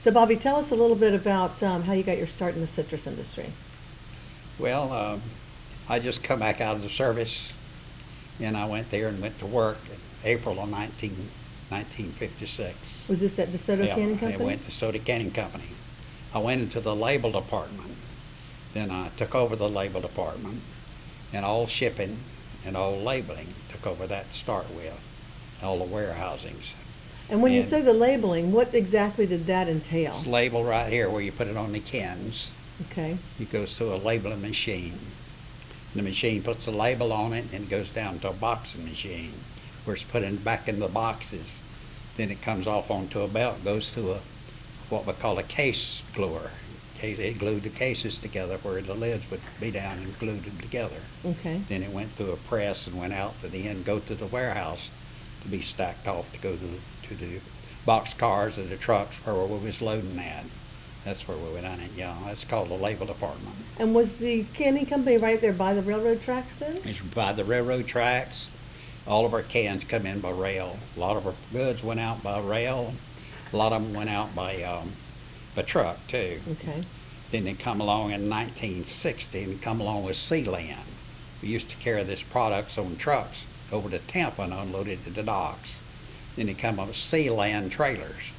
So Bobby, tell us a little bit about how you got your start in the citrus industry. Well, I just come back out of the service, and I went there and went to work in April of 1956. Was this at DeSoto Yeah, Canning Company? I went to Soda Canning Company. I went into the label department. Then I took over the label department, and all shipping and all labeling took over that to start with, all the warehousings. And when you And say the labeling, what exactly did that entail? This label right here where you put it on the cans, Okay. it goes through a labeling machine. The machine puts the label on it and it goes down to a boxing machine where it's put back in the boxes. Then it comes off onto a belt, goes through what we call a case gluer. It glued the cases together where the lids would be down and glued them together. Okay. Then it went through a press and went out to the end, go to the warehouse to be stacked off to go to the box cars or the trucks where we was loading at. That's where we went on it, yeah. That's called the label department. And was the canning company right there by the railroad tracks then? It's by the railroad tracks. All of our cans come in by rail. A lot of our goods went out by rail. A lot of them went out by truck too. Okay. Then they come along in 1960 and come along with Sealand. We used to carry this products on trucks over to Tampa and unload it at the docks. Then they come up with Sealand trailers.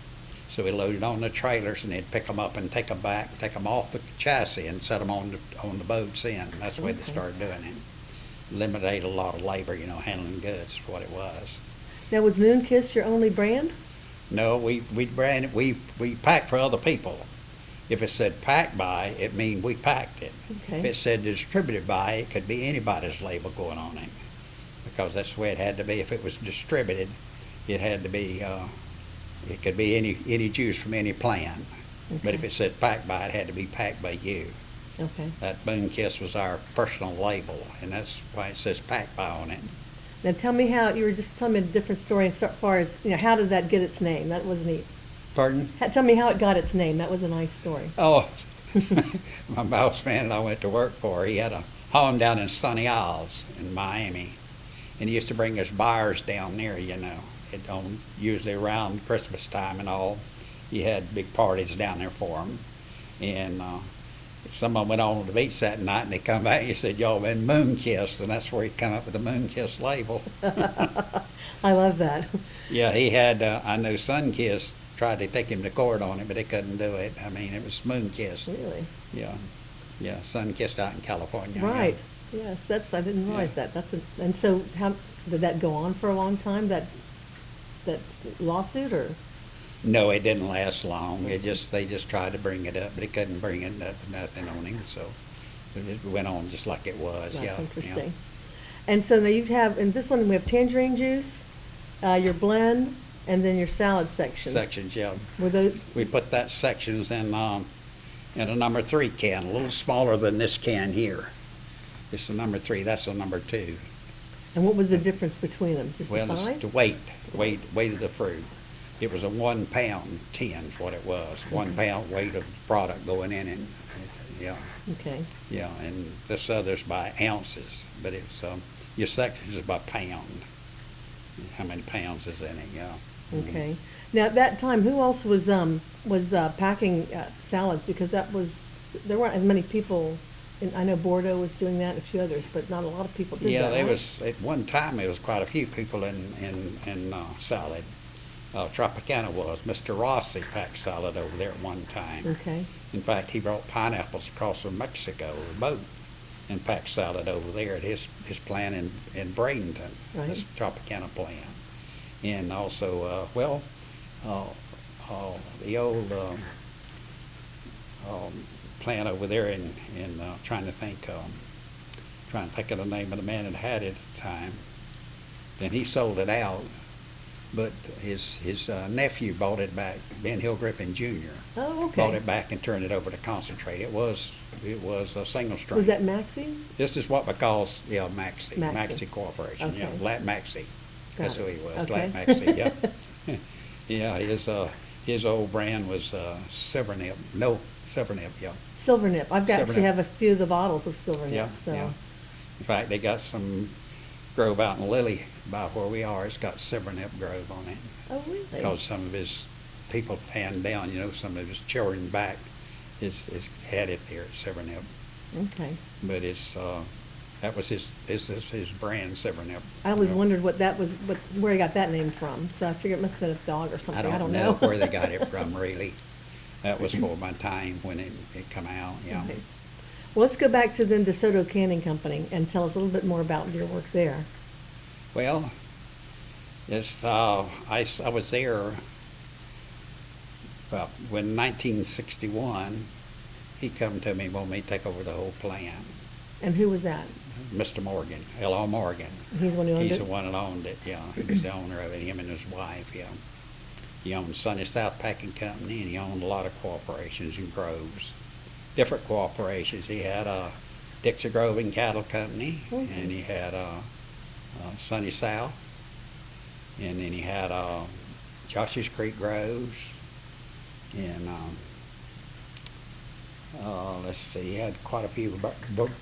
So we loaded on the trailers and they'd pick them up and take them back, take them off the chassis and set them on the boats in. That's the way they started doing it. Eliminated a lot of labor, handling goods is what it was. Now, was Moonkiss your only brand? No, we packed for other people. If it said packed by, it means we packed it. Okay. If it said distributed by, it could be anybody's label going on it. Because that's the way it had to be. If it was distributed, it had to be, it could be any juice from any plant. Okay. But if it said packed by, it had to be packed by you. Okay. That Moonkiss was our personal label, and that's why it says packed by on it. Now tell me how, you were just telling me a different story as far as, how did that get its name? That was neat. Pardon? Tell me how it got its name. That was a nice story. Oh, my boss man that I went to work for, he had a home down in Sunny Isles in Miami. And he used to bring us buyers down there, usually around Christmas time and all. He had big parties down there for them. And someone went on to the beach that night and they come back and he said, y'all been moon-kissed. And that's where he come up with the moon-kissed label. I love that. Yeah, he had, I know Sun-Kissed tried to take him to court on it, but they couldn't do it. I mean, it was moon-kissed. Really? Yeah. Yeah, Sun-Kissed out in California. Right. Yes, I didn't realize that. And so how, did that go on for a long time, that lawsuit, or? No, it didn't last long. They just tried to bring it up, but they couldn't bring it up, nothing on him, so it went on just like it was. That's yeah. interesting. Yeah. And so now you have, in this one we have tangerine juice, your blend, and then your salad sections. Sections, yeah. Were those? We put that sections in a number 3 can, a little smaller than this can here. It's the number 3, that's the number 2. And what was the difference between them? Just Well, the it's size? the weight of the fruit. It was a 1 pound tin is what it was. 1 pound weight of product going in it. Yeah. Okay. Yeah, and this other's by ounces, but it's your sections is by pound. How many pounds is in it? Yeah. Okay. Now at that time, who else was packing salads? Because there weren't as many people. I know Bordeaux was doing that, and a few others, but not a lot of people did Yeah, that. there right? was at one time there was quite a few people in salad. Tropicana was. Mr. Rossi packed salad over there at one time. Okay. In fact, he brought pineapples across from Mexico with a boat and packed salad over there at his plant in Bradenton, Right. his Tropicana plant. And also, the old plant over there in trying to think of the name of the man that had it at the time. Then he sold it out. But his nephew bought it back, Ben Hill Griffin Jr. Oh, okay. Bought it back and turned it over to concentrate. It was a single strain. Was that Maxie? This is what we call Maxie. Maxie. Maxie Corporation. Okay. Yeah, Lat Maxie. That's Got who it. he was. Okay. Lat Maxie. Yeah. Yeah. His old brand was Silvernip. No, Silvernip. Yeah. Silvernip. I've actually Silvernip. have a few of the bottles of Silvernip. Yeah. So. Yeah. In fact, they got some grove out in Lily by where we are. It's got Silvernip grove on it Oh, really? because some of his people hand down, some of his children back is had it there at Severnip. Okay. But that was his brand, Severnip. I always wondered where he got that name from, so I figured it must have been a dog or something. I don't know. know where they got it from, really. That was for my time when it come out, yeah. Okay. Well, let's go back to then DeSoto Canning Company and tell us a little bit more about your work there. Well, I was there about when 1961, he come to me and wanted me to take over the whole plant. And who was that? Mr. Morgan, L.O. Morgan. He's the one who owned it? He's the one that owned it, yeah. He was the owner of it, him and his wife, yeah. He owned Sunny South Packing Company, and he owned a lot of corporations in Groves. Different corporations. He had Dixie Grove and Cattle Company, Okay. and he had Sunny South, and then he had Josh's Creek Groves, and let's see, he had quite a few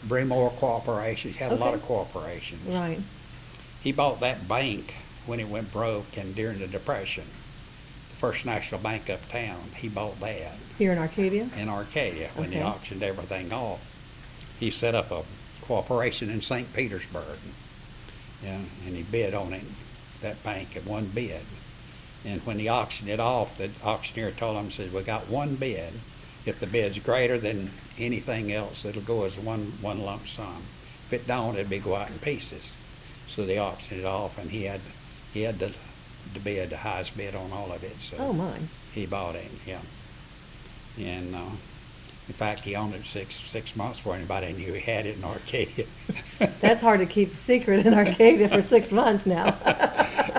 Bremore corporations. He had a lot of Okay. corporations. Right. He bought that bank when it went broke and during the Depression. The First National Bank uptown, he bought that Here in Arcadia? in Arcadia when they Okay. auctioned everything off. He set up a corporation in St. Petersburg, yeah, and he bid on it, that bank, at one bid. And when he auctioned it off, the auctioneer told him, said, we got one bid. If the bid's greater than anything else, it'll go as one lump sum. If it don't, it'll be go out in pieces. So they auctioned it off, and he had the bid, the highest bid on all of it. So Oh, my. he bought it, yeah. And in fact, he owned it six months before anybody knew he had it in Arcadia. That's hard to keep secret in Arcadia for 6 months now.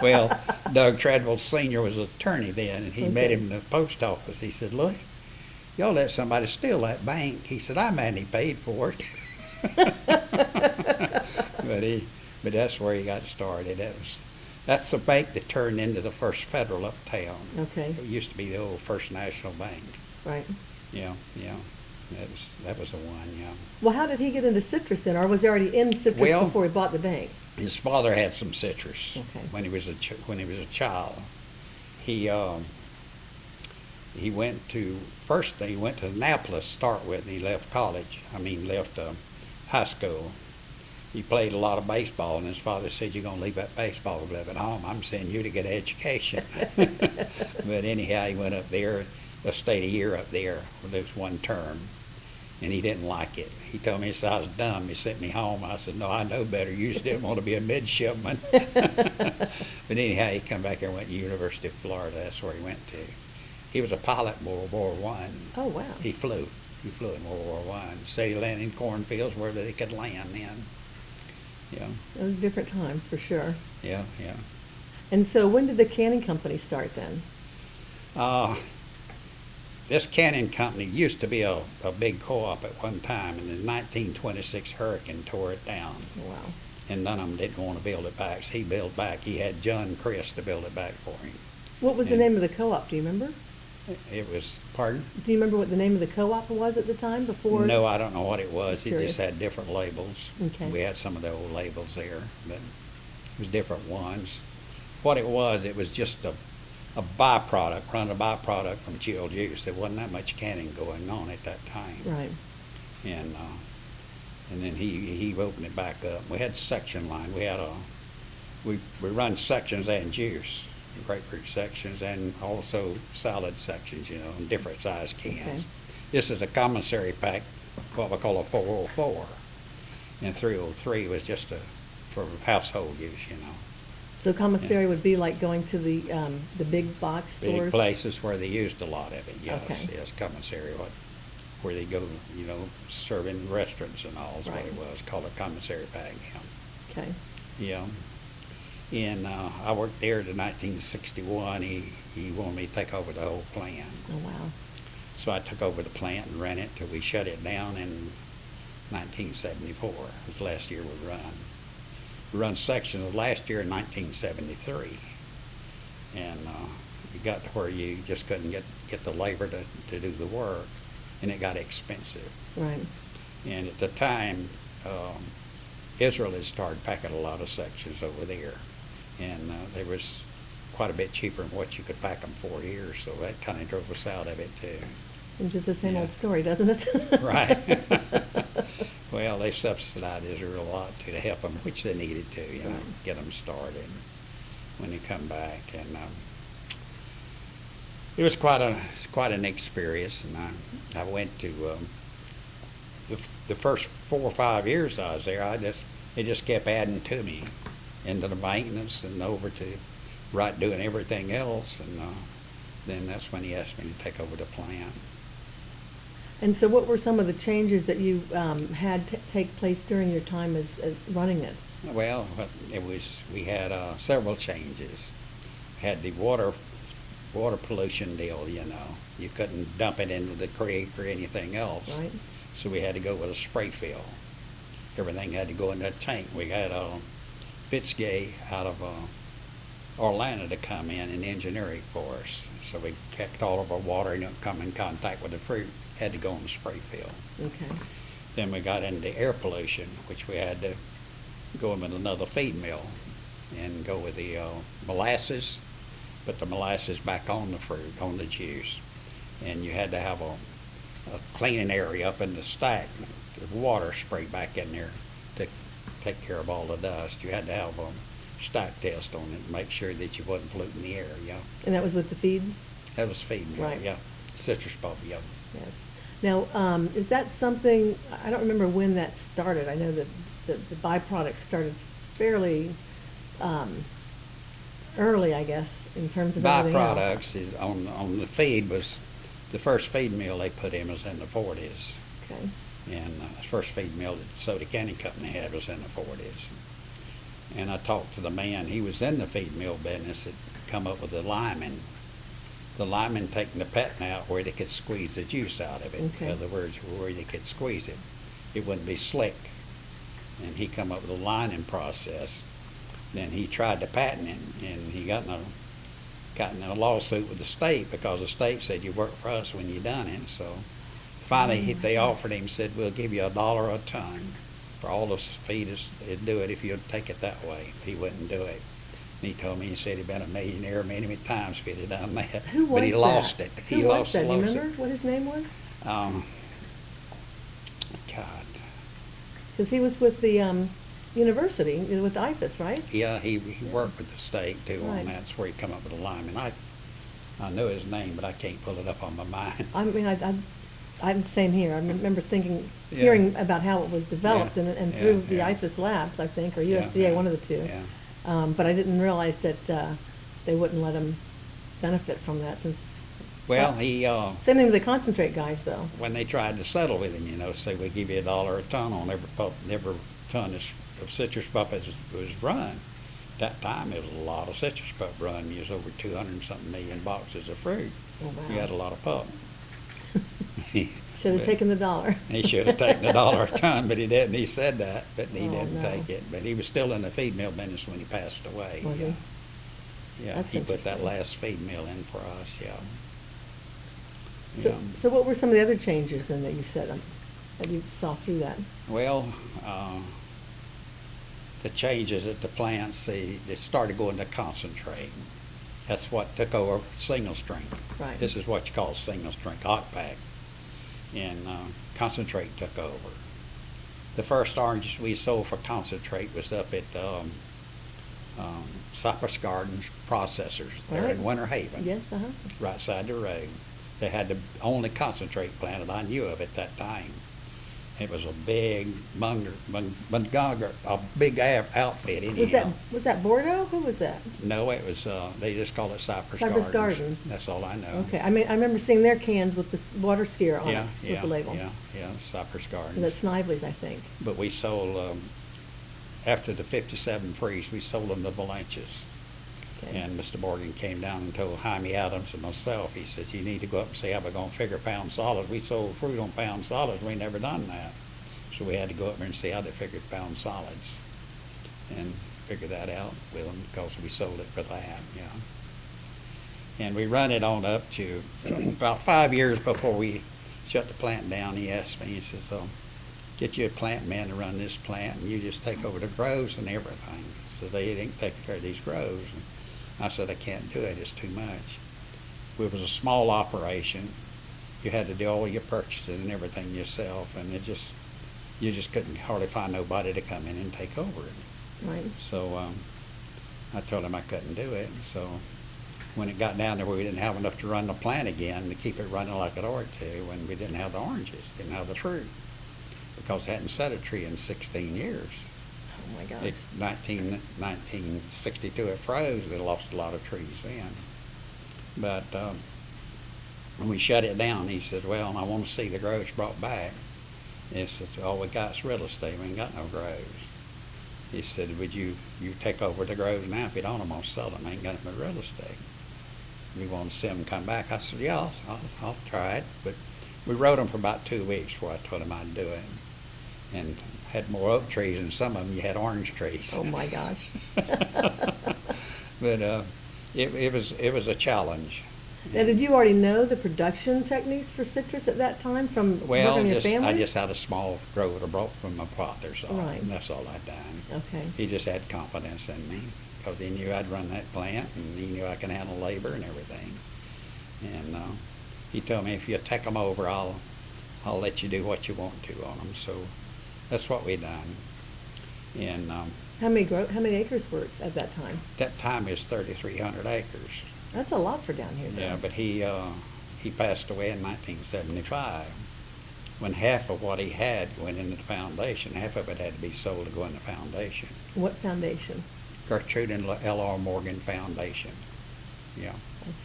Well, Doug Treadwell Sr. was an attorney then, and he met Okay. him in the post office. He said, look, y'all let somebody steal that bank. He said, I'm mad he paid for it. But that's where he got started. That's the bank that turned into the First Federal uptown. Okay. It used to be the old First National Bank. Right. Yeah. That was the one, yeah. Well, how did he get into citrus then, or was he already in citrus Well, before he bought the bank? His father had some citrus Okay. when he was a child. He went to Annapolis to start with, and he left high school. He played a lot of baseball, and his father said, you're going to leave that baseball glove at home. I'm sending you to get an education. But anyhow, he went up there, stayed a year up there for this one term, and he didn't like it. He told me, he said, I was dumb. He sent me home. I said, no, I know better. You just didn't want to be a midshipman. But anyhow, he come back here and went to the University of Florida. That's where he went to. He was a pilot in World War I. Oh, wow. He flew in World War I. Said he landed in cornfields where they could land in. Yeah, Those different times, for sure. yeah. And so when did the canning company start then? This canning company used to be a big co-op at one time, and the 1926 hurricane tore it down. Wow. And none of them didn't want to build it back. So he built back. He had John Chris to build it back for him. What was the And name of the co-op? Do you remember? It was, pardon? Do you remember what the name of the co-op was at the time before? No, I don't know what it was. Just It curious. just had different labels. Okay. We had some of the old labels there, but it was different ones. What it was just a byproduct, running a byproduct from chilled juice. There wasn't that much canning going on at that time. Right. And then he opened it back up. We had section line. We had we run sections and juice, grapefruit sections, and also salad sections, in different size cans. Okay. This is a commissary pack, what we call a 404, and 303 was just for household use, So commissary would be like going to the big box Big stores? places where they used a lot of it, yes. Okay. Yes, commissary, where they go, serving restaurants and all is what it Right. was, called a commissary pack, Okay. yeah. And I worked there to 1961. He wanted me to take over the whole plant. Oh, wow. So I took over the plant and ran it till we shut it down in 1974. It was the last year we run. We run sections of last year in 1973. And it got to where you just couldn't get the labor to do the work, and it got expensive. Right. And at the time, Israel had started packing a lot of sections over there. And there was quite a bit cheaper than what you could pack them for here, so that kind of drove us out of it too. Which is the same Yeah. old story, doesn't it? Right. Well, they subsidized Israel a lot to help them, which they needed to, you know, Right. get them started when they come back. And it was quite an experience. And I went to the first 4 or 5 years I was there. It just kept adding to me into the maintenance and over to doing everything else. And then that's when he asked me to take over the plant. And so what were some of the changes that you had take place during your time as running it? Well, we had several changes. Had the water pollution deal, you know. You couldn't dump it into the creek or anything else. Right. So we had to go with a spray fill. Everything had to go in that tank. We had Fitzgay out of Orlando to come in and engineer it for us. So we kept all of our water, you know, come in contact with the fruit, had to go in the spray fill. Okay. Then we got into air pollution, which we had to go with another feed mill and go with the molasses, put the molasses back on the fruit, on the juice. And you had to have a cleaning area up in the stack, the water sprayed back in there to take care of all the dust. You had to have a stack test on it to make sure that you wasn't polluting the air, yeah. And that was with the feed? That was feed mill, Right. yeah. Citrus pulp, yeah. Yes. Now, is that something, I don't remember when that started. I know that the byproducts started fairly early, I guess, in terms of everything else. Byproducts is on the feed was, the first feed mill they put in was in the 40s. Okay. And the first feed mill that Soda County Company had was in the 40s. And I talked to the man, he was in the feed mill business, that come up with the liming. The liming taking the patent out where they could squeeze the juice out of it. Okay. In other words, where they could squeeze it. It wouldn't be slick. And he come up with a lining process. Then he tried to patent it, and he got in a lawsuit with the state because the state said, you work for us when you done it. So finally, they offered him, said, we'll give you $1 a ton for all the feed it'd do it if you'd take it that way. He wouldn't do it. And he told me, he said he'd been a millionaire many, many times if he'd have done that. Who was but he that? lost it. Who He was lost that? the Do you lawsuit. remember what his name was? God. Because he was with the university, with IFAS, right? Yeah, he worked with the state too Right. on that. That's where he come up with the lime. And I know his name, but I can't pull it up on my mind. I mean, I'm the same here. I remember thinking, Yeah. hearing about how it was developed Yeah. and Yeah, through the yeah. IFAS labs, I think, or Yeah, USDA, yeah, one of the two. Yeah. But I didn't realize that they wouldn't let him benefit from that since. Well, he Same thing with the concentrate guys, though. when they tried to settle with him, you know, say we give you $1 a ton on every ton of citrus pulp was run. At that time, it was a lot of citrus pulp run. It was over 200 and something million boxes of fruit. Oh, wow. You had a lot of pulp. Should have taken the $1. He should have taken $1 a ton, but he didn't. He said that, but he Oh, didn't no. take it. But he was still in the feed mill business when he passed away. Was he? Yeah. Yeah, That's he put that interesting. last feed mill in for us, yeah. So, so what were some of the other changes then that you said, that you saw through that? Well, the changes at the plants, they started going to concentrate. That's what took over single strength. Right. This is what you call single strength, hot pack. And concentrate took over. The first oranges we sold for concentrate was up at Cypress Gardens Processors there in Right. Winter Haven. Yes, uh-huh. Right side the road. They had the only concentrate plant that I knew of at that time. It was a big a big outfit anyhow. Was that Bordeaux? Who was that? No, it was, they just call it Cypress Cypress Gardens. Gardens. That's all I know. Okay, I mean, I remember seeing their cans with the water skier on Yeah, it, yeah, with the label. yeah, Cypress And that's Gardens. Snively's, I think. But we sold, after the 57 freeze, we sold them to Valanches. Okay. And Mr. Morgan came down and told Jaime Adams and myself, he says, you need to go up and see how we're gonna figure pound solids. We sold fruit on pound solids, we never done that. So we had to go up there and see how they figured pound solids. And figure that out with them, because we sold it for that, yeah. And we run it on up to about 5 years before we shut the plant down. He asked me, he says, get you a plant man to run this plant, and you just take over the groves and everything. So they didn't take care of these groves. And I said, I can't do it, it's too much. It was a small operation. You had to do all your purchasing and everything yourself, and you just couldn't hardly find nobody to come in and take over it. Right. So I told him I couldn't do it. So when it got down to where we didn't have enough to run the plant again, to keep it running like it ought to, when we didn't have the oranges, didn't have the fruit, because they hadn't set a tree in 16 years. Oh my gosh. 1962 it froze. They lost a lot of trees then. But when we shut it down, he said, well, I want to see the groves brought back. He said, all we got is real estate. We ain't got no groves. He said, would you take over the groves now? If you don't, I'm going to sell them. I ain't got no real estate. You want to see them come back? I said, yeah, I'll try it. But we rode them for about 2 weeks before I told him I'd do it. And had more oak trees, and some of them you had orange trees. Oh my gosh. But it was a challenge. Now, did you already know the production techniques for citrus at that time from working in your families? I just had a small grower I brought from my father, so Right. that's all I'd done. Okay. He just had confidence in me because he knew I'd run that plant, and he knew I could handle labor and everything. And he told me, if you take them over, I'll let you do what you want to on them. So that's what we done. And How many acres were at that time? that time is 3,300 acres. That's a lot for down here, though. Yeah, but he passed away in 1975, when half of what he had went into the foundation. Half of it had to be sold to go in the foundation. What foundation? Gertrude and L.R. Morgan Foundation. Yeah,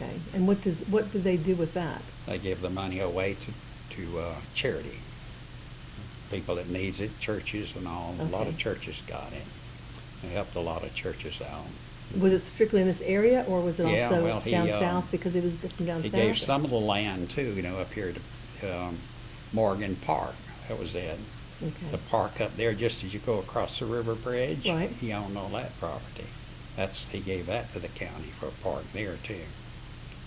Okay. And what did they do with that? they give the money away to charity. People that needs it, churches and all. A lot Okay. of churches got it. They helped a lot of churches out. Was it strictly in this area, or was it Yeah, also well, he, down south because it was from down He south? gave some of the land too, up here to Morgan Park. That was it. Okay. The park up there, just as you go across the river bridge. Right. He owned all that property. He gave that to the county for a park there too.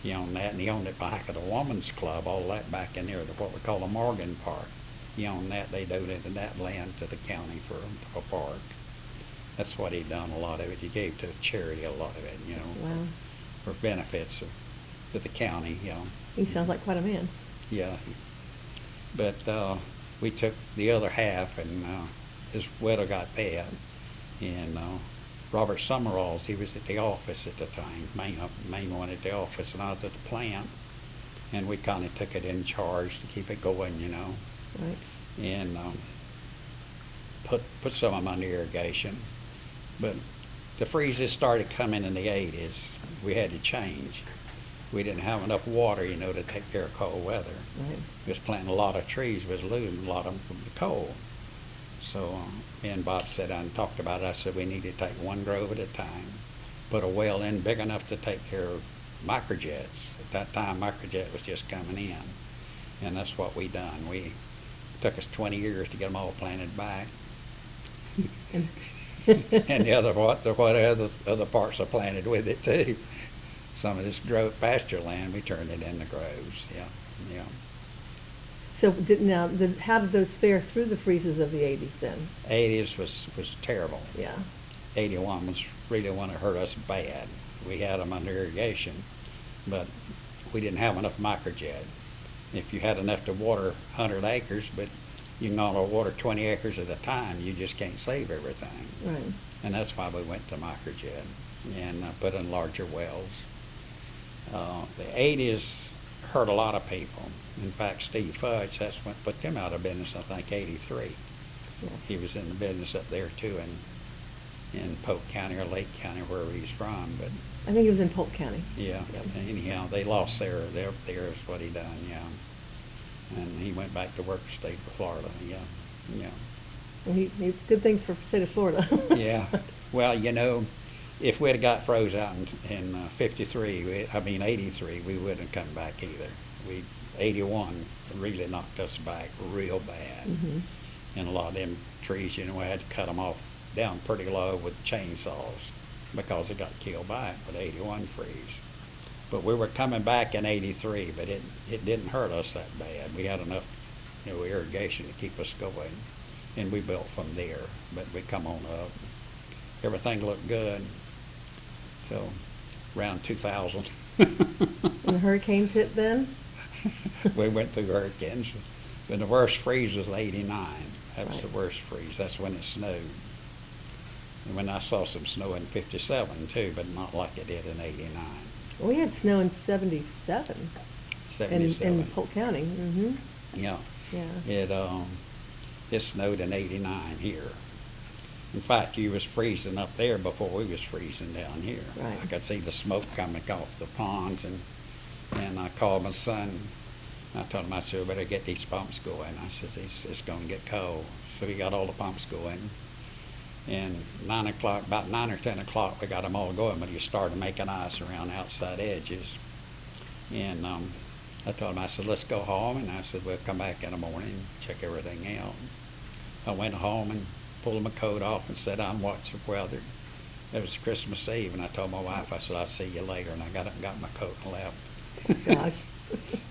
He owned that, and he owned it back at the Woman's Club, all that back in there, to what we call the Morgan Park. He owned that. They donated that land to the county for a park. That's what he done, a lot of it. He gave to charity a lot of it, Wow. for benefits to the county, He sounds like quite a man. Yeah. But we took the other half, and his widow got that. And Robert Summeralls, he was at the office at the time, main one at the office, and I was at the plant. And we kind of took it in charge to keep it going, Right. and put some of them under irrigation. But the freezes started coming in the 80s. We had to change. We didn't have enough water, to take care of cold weather. Right. We was planting a lot of trees, was losing a lot of them from the cold. So me and Bob sat down and talked about it. I said we need to take one grove at a time, put a well in big enough to take care of microjets. At that time, microjet was just coming in, and that's what we done. It took us 20 years to get them all planted back. And And the other parts are planted with it too. Some of this grove pasture land, we turned it into groves. Yeah. so how did those fare through the freezes of the 80s then? 80s was terrible. Yeah. 81 was really one that hurt us bad. We had them under irrigation, but we didn't have enough microjet. If you had enough to water 100 acres, but you can only water 20 acres at a time, you just can't save everything. Right. And that's why we went to microjet and put in larger wells. The 80s hurt a lot of people. In fact, Steve Fudge, that's what put them out of business, I think, 83. Yes. He was in the business up there too, in Polk County or Lake County, wherever he's from. But I think it was in Polk County. yeah, Yep. anyhow, they lost there is what he done, yeah. And he went back to work for the state of Florida, yeah. Well, good thing for the state of Florida. Yeah, well, if we'd have got froze out in 83, we wouldn't have come back either. 81 really knocked us back real bad. Mm-hmm. And a lot of them trees, we had to cut them off down pretty low with chainsaws because they got killed by it with 81 freeze. But we were coming back in 83, but it didn't hurt us that bad. We had enough, irrigation to keep us going, and we built from there. But we come on up. Everything looked good. So around 2000. And the hurricanes hit then? We went through hurricanes, but the worst freeze was '89. That was Right. the worst freeze. That's when it snowed. And when I saw some snow in '57 too, but not like it did in '89. We had snow in 77 '77. in Polk County. Mm-hmm. Yeah. Yeah. It snowed in '89 here. In fact, you was freezing up there before we was freezing down here. Right. I could see the smoke coming off the ponds, and I called my son. I told him, I said, we better get these pumps going. I said, it's going to get cold. So he got all the pumps going. And 9 o'clock, about 9 or 10 o'clock, we got them all going, but he started making ice around outside edges. And I told him, I said, let's go home. And I said, we'll come back in the morning and check everything out. I went home and pulled my coat off and said, I'm watching the weather. It was Christmas Eve, and I told my wife, I said, I'll see you later. And I got up and got my coat and left. Gosh.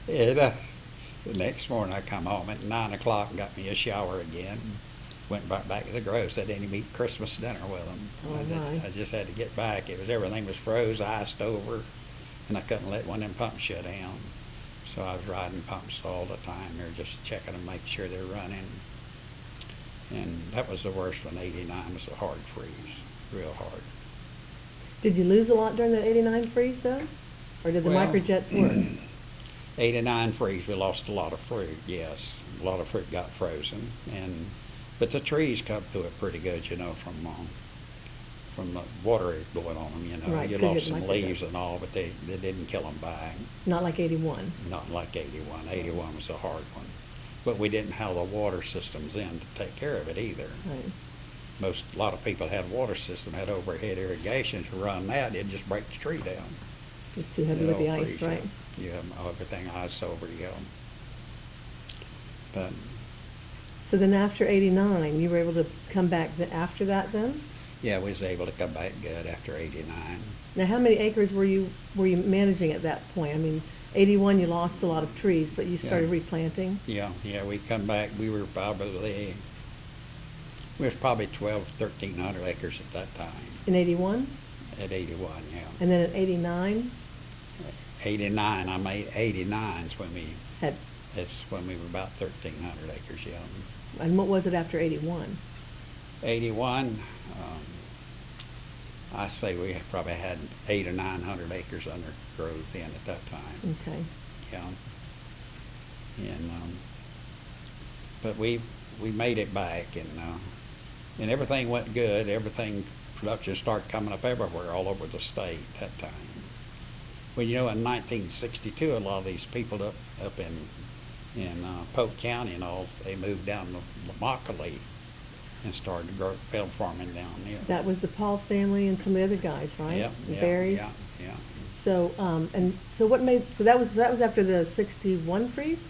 And the next morning I come home at 9 o'clock and got me a shower again. Went right back to the Grove, said, didn't even eat Christmas dinner with them. Oh, I just had to get back. Everything was froze, iced over, and I couldn't let one of them pumps shut down. So I was riding pumps all the time. They're just checking them, making sure they're running. And that was the worst one. '89 was a hard freeze, real hard. Did you lose a lot during the 89 freeze, though? Or did the Well, microjets work? '89 freeze, we lost a lot of fruit, yes. A lot of fruit got frozen. But the trees come through it pretty good, from the water going on them, Right, You 'cause you lost had some microjets. leaves and all, but they didn't kill them back. Not like 81. Not like '81. '81 was a hard one. But we didn't have the water systems in to take care of it either. Right. A lot of people had water system, had overhead irrigation. To run that, it'd just break the tree down. Just too heavy with the ice, freeze, right? You have everything ice over you. But So then after 89, you were able to come back after that then? yeah, we was able to come back good after '89. Now, how many acres were you managing at that point? I mean, 81, you lost a lot of trees, but you started Yeah. replanting? Yeah, we come back. We was probably 1,200, 1,300 acres at that time. In 81? At '81, yeah. And then at 89, '89, I made '89's when had, it's when we were about 1,300 acres, yeah. and what was it after 81? '81, I say we probably had 800 or 900 acres under growth in at that time. Okay. Yeah. And but we made it back, and everything went good. Production started coming up everywhere, all over the state at that time. Well, in 1962, a lot of these people up in Polk County and all, they moved down to Immokalee and started field farming down there. That was the Paul family and some of the other guys, right? Yep, The yep, Berries? yeah. So, so that was after the 61 freeze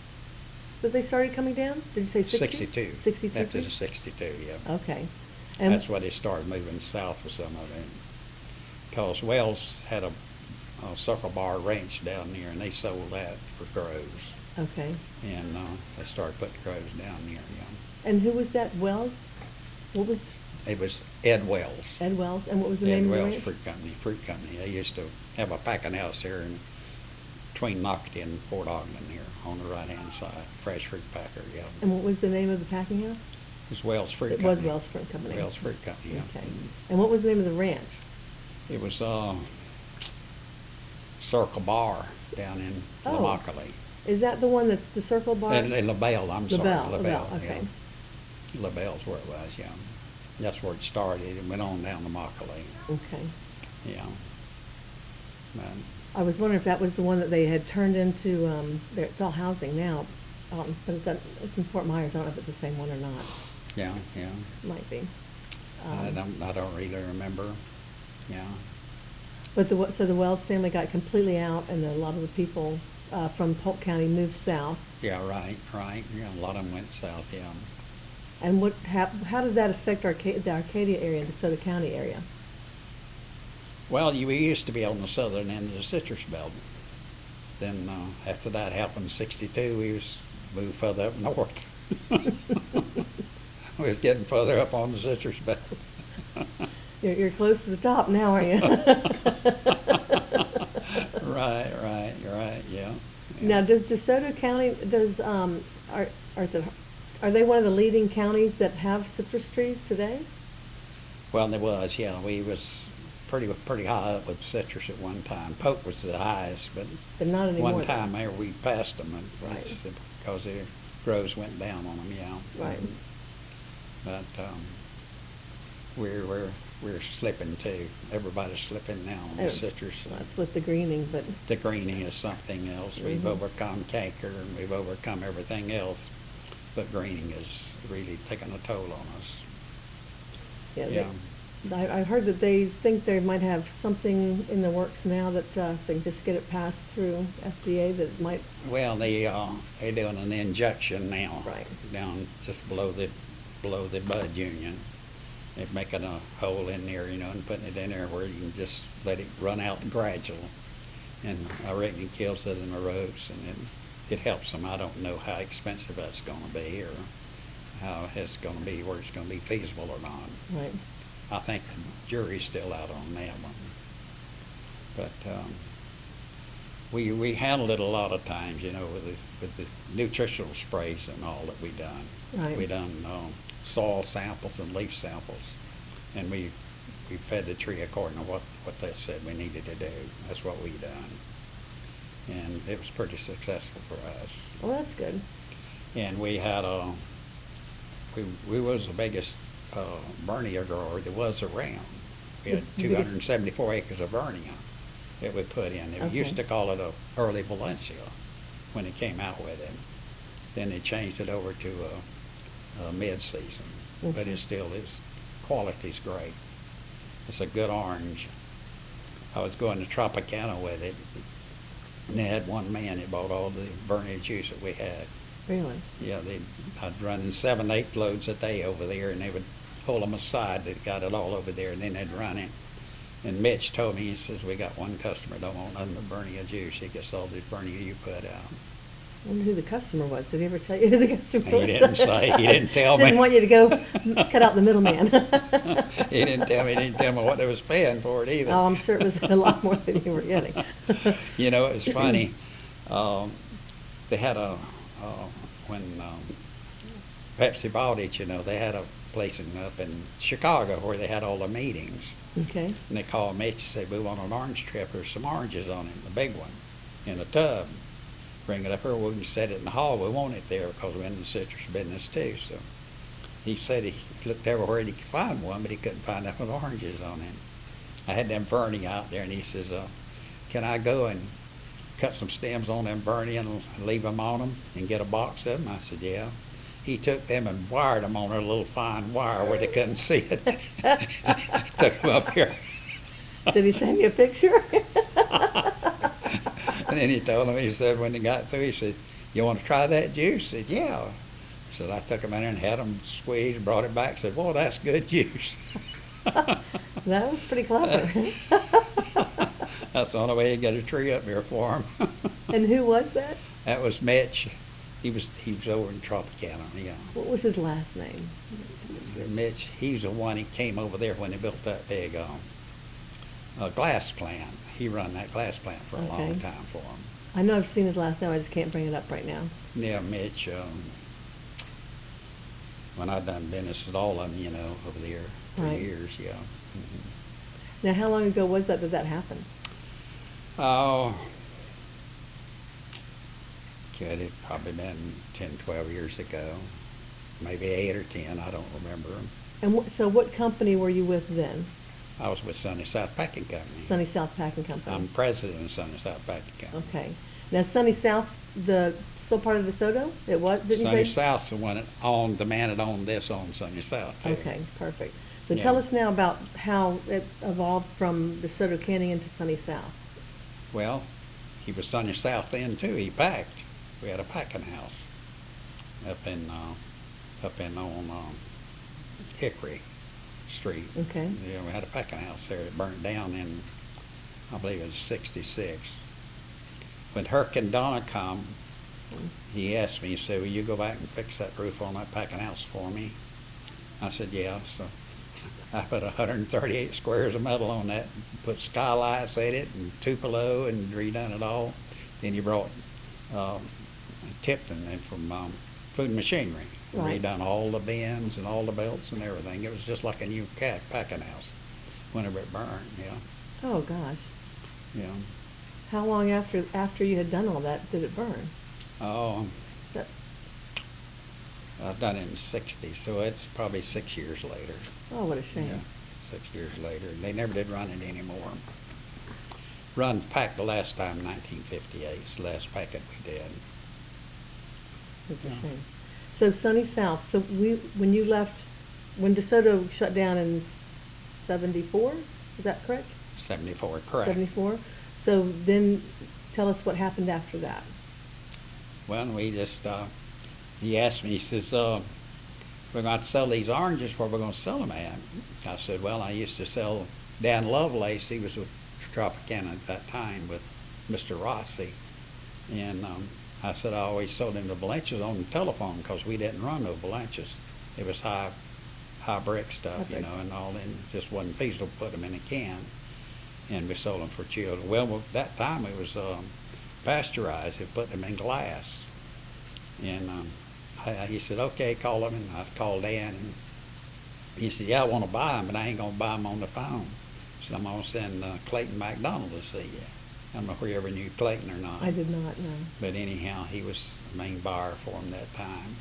that they started coming down? Did you say 60s? 62. 62 After the freeze? 62, yeah. Okay. And That's why they started moving south with some of it. Because Wells had a Circle Bar ranch down there, and they sold that for groves. okay. And they started putting groves down there, yeah. And who was that? Wells? What was It was Ed Wells. Ed Wells? And what was the Ed name of the Wells ranch? Fruit Company. They used to have a packing house here between Nocatee and Fort Ogden here on the right-hand side. Fresh fruit packer, yeah. And what was the name of the packing house? It was Wells Fruit It Company. was Wells Fruit Company. Wells Fruit Company, yeah. Okay. And what was the name of the ranch? It was Circle Bar down in Oh. Immokalee. Is that the one that's the Circle Bar? And LaBelle, I'm sorry. LaBelle, okay. Yeah. LaBelle's where it was, yeah. That's where it started and went on down to Immokalee, Okay. yeah. But, I was wondering if that was the one that they had turned into, it's all housing now, but it's in Fort Myers. I don't know if it's the same one or not. yeah. Might be. I don't really remember, yeah. But so the Wells family got completely out, and a lot of the people from Polk County moved south. Yeah, right, yeah, a lot of them went south, yeah. And how did that affect the Arcadia area, the DeSoto County area? Well, we used to be on the southern end of the citrus belt. Then after that happened in '62, we moved further up north. We was getting further up on the citrus belt. You're close to the top now, aren't you? Right, yeah. Now, does DeSoto County, are they one of the leading counties that have citrus trees today? Well, there was, yeah, we was pretty high up with citrus at one time. Poke was the highest, but But not anymore. one time there we passed them, and Right. because their groves went down on them, yeah. Right. But we're slipping too. Everybody's slipping now on the Oh, citrus. That's with the greening, but, The greening is something else. We've Mhm. overcome canker and we've overcome everything else, but greening is really taking a toll on us. yeah, Yeah. I heard that they think they might have something in the works now that if they can just get it passed through FDA, that it might, Well, they're doing an injection now. Right. Down just below the bud union. They're making a hole in there, and putting it in there where you can just let it run out gradual. And I reckon it kills it in the roots, and it helps them. I don't know how expensive that's gonna be, or how it's gonna be, where it's gonna be feasible or not. right. I think the jury's still out on that one. But we handled it a lot of times, with the nutritional sprays and all that we done. Right. We done soil samples and leaf samples, and we fed the tree according to what they said we needed to do. That's what we done, and it was pretty successful for us. Well, that's good. And we had we was the biggest Bernia grower there was around. We had The biggest- 274 acres of Bernia that we put in. They Okay. used to call it a early Valencia when it came out with it. Then they changed it over to a mid-season, but Okay. it still is, quality's great. It's a good orange. I was going to Tropicana with it, and they had one man that bought all the Bernia juice that we had. Really? Yeah, I'd run in 7, 8 loads a day over there, and they would pull them aside. They got it all over there, and then they'd run it. And Mitch told me, he says, we got one customer don't want nothing but Bernia juice. He gets all this Bernia you put out. I wonder who the customer was. Did he ever tell you who the customer was? He didn't say. He didn't tell me. Didn't want you to go cut out the middleman. He didn't tell me. He didn't tell me what they was paying for it either. Oh, I'm sure it was a lot more than you were getting. It was funny. They had when Pepsi bought it, they had a place up in Chicago where they had all the meetings. Okay. And they called me and said, we want an orange trip. There's some oranges on it, the big one, in a tub. Bring it up here. We can set it in the hall. We want it there because we're in the citrus business too. So he said he looked everywhere and he could find one, but he couldn't find that with oranges on it. I had them Bernie out there, and he says, can I go and cut some stems on them Bernie and leave them on them and get a box of them? I said, yeah. He took them and wired them on a little fine wire where they couldn't see it. Took them up here. Did he send you a picture? And then he told him, he said, when he got through, he said, you want to try that juice? I said, yeah. So I took them in there and had them squeezed, brought it back, said, well, that's good juice. That was pretty clever. That's the only way you get a tree up here for him. And who was that? That was Mitch. He was over in Tropicana, yeah. What was his last name? Mitch, he's the one, he came over there when they built that big glass plant. He run that glass plant for a long Okay. time for him. I know I've seen his last name. I just can't bring it up right now. Yeah, Mitch, when I done business with all of them, over there for Right. years, yeah. Mhm. Now, how long ago was that happen? Oh, could have probably been 10, 12 years ago, maybe 8 or 10, I don't remember. And so what company were you with then? I was with Sunny South Packing Company. Sunny South Packing Company? I'm president of Sunny South Packing Company. Okay. Now, Sunny South's still part of DeSoto? It was, didn't you Sunny say? South's the one that the man that owned this on Sunny South too. Okay, perfect. So Yeah. tell us now about how it evolved from DeSoto Canning into Sunny South. Well, he was Sunny South then too. He packed. We had a packing house up on Hickory Street. Okay. Yeah, we had a packing house there that burnt down in, I believe it was '66. When Hurricane Donna come, he asked me, he said, will you go back and fix that roof on that packing house for me? I said, yeah. So I put 138 squares of metal on that, put skylights in it and Tupelo and redone it all. Then he brought Tipton in from Food and Machinery. Right. Redone all the bins and all the belts and everything. It was just like a new packing house whenever it burned, Oh, gosh. you know. How long after you had done all that did it burn? Oh, That, I've done it in '60, so it's probably 6 years later. oh, what a shame. Yeah, 6 years later. They never did run it anymore. Run packed the last time, 1958. It's the last packet we did. It's a Yeah. shame. So Sunny South, so when you left, when DeSoto shut down in 74, is that correct? 74, correct. 74? So then tell us what happened after that. Well, we just, he asked me, he says, we're going to sell these oranges, where we're going to sell them at? I said, well, I used to sell Dan Lovelace. He was with Tropicana at that time with Mr. Rossi. And I said I always sold him the Balances on the telephone because we didn't run no Balances. It was high brick stuff, High you brick know, stuff. and all, and it just wasn't feasible to put them in a can. And we sold them for children. Well, that time it was pasteurized. They put them in glass. And he said, okay, call them. And I called Dan, and he said, yeah, I want to buy them, but I ain't going to buy them on the phone. So I'm going to send Clayton McDonald to see you. I don't know if we ever knew Clayton or not. I did not know. But anyhow, he was the main buyer for him that time.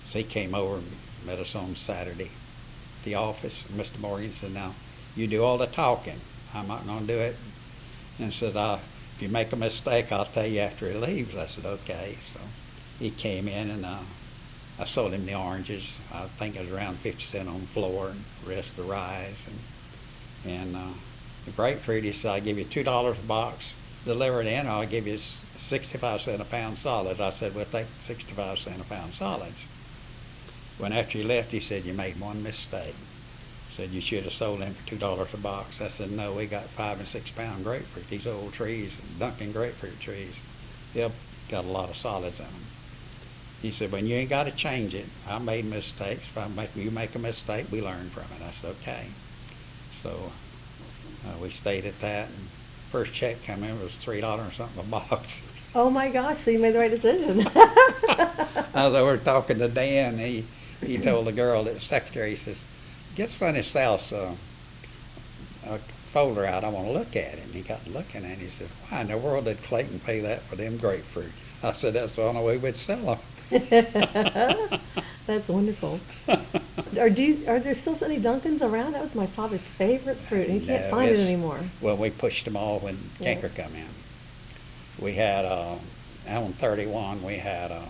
So he came over and met us on Saturday at the office. Mr. Morgan said, now, you do all the talking. I'm not going to do it. And said, if you make a mistake, I'll tell you after he leaves. I said, okay. So he came in, and I sold him the oranges. I think it was around 50 cents on the floor, and the rest of the rice. And the grapefruit, he said, I'll give you $2 a box, deliver it in, or I'll give you 65 cents a pound solids. I said, we'll take 65 cents a pound solids. When after he left, he said, you made one mistake. Said, you should have sold them for $2 a box. I said, no, we got 5 and 6 pound grapefruit. These old trees, Duncan grapefruit trees, they've got a lot of solids in them. He said, when you ain't got to change it. I made mistakes. If you make a mistake, we learn from it. I said, okay. So we stayed at that. And first check come in was $3 or something a box. Oh my gosh, so you made the right decision. I was over talking to Dan. He told the girl, the secretary, he says, get Sunny South's folder out. I want to look at it. And he got looking at it. He said, why in the world did Clayton pay that for them grapefruit? I said, that's the only way we'd sell them. That's wonderful. Are there still any Duncans around? That was my father's favorite fruit, and he can't No, find it it's- anymore. Well, we pushed them all when Yeah. canker come in. We had, on 31, we had a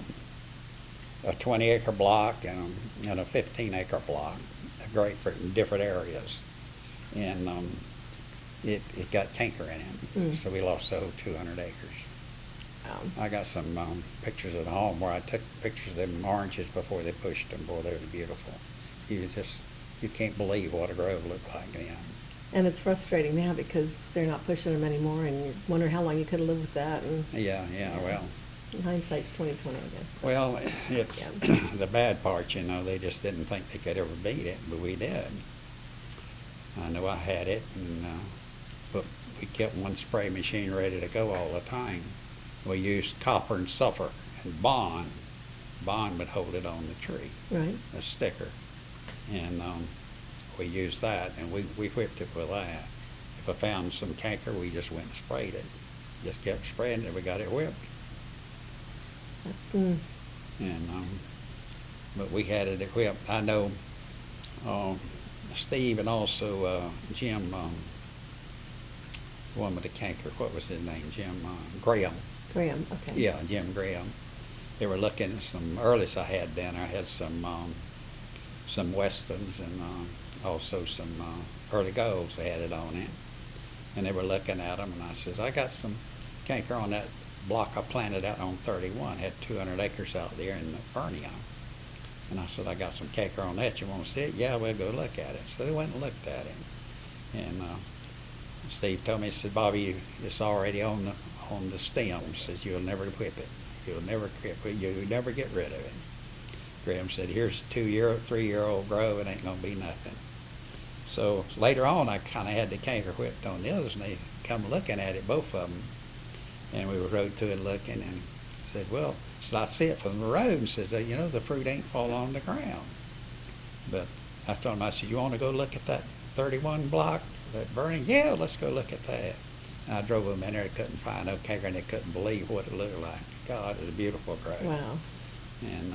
20-acre block and a 15-acre block of grapefruit in different areas. And it got canker in it, so we lost the whole 200 acres. I got some pictures at home where I took pictures of them oranges before they pushed them. Boy, they were beautiful. You can't believe what a grove looked like then. And it's frustrating now because they're not pushing them anymore, and you wonder how long you could have lived with that. And Yeah, well. in hindsight's 2020, I guess. Well, it's Yeah. the bad part, you know, they just didn't think they could ever beat it, but we did. I know I had it, but we kept one spray machine ready to go all the time. We used copper and sulfur and bond. Bond would hold it on the tree, Right. a sticker. And we used that, and we whipped it with that. If I found some canker, we just went and sprayed it. Just kept spraying it, we got it whipped. That's And but we had it whipped. I know Steve and also Jim, the one with the canker, what was his name? Jim Graham. Graham. Okay. Yeah, Jim Graham. They were looking at some earlies I had down there. I had some Westons and also some early golds. They had it on it. And they were looking at them, and I says, I got some canker on that block I planted out on 31. Had 200 acres out there in the Fernia. And I said, I got some canker on that. You want to see it? Yeah, we'll go look at it. So they went and looked at it. And Steve told me, he said, Bobby, it's already on the stem. He says, you'll never whip it. You'll never whip it. You'll never get rid of it. Graham said, here's a 3-year-old grove. It ain't going to be nothing. So later on, I kind of had the canker whipped on the others, and they come looking at it, both of them. And we rode to it looking, and said, well, so I see it from the road, and says, you know, the fruit ain't falling on the ground. But I told him, I said, you want to go look at that 31 block, that burning? Yeah, let's go look at that. And I drove them in there, couldn't find no canker, and they couldn't believe what it looked like. God, it was a beautiful grove. Wow. And,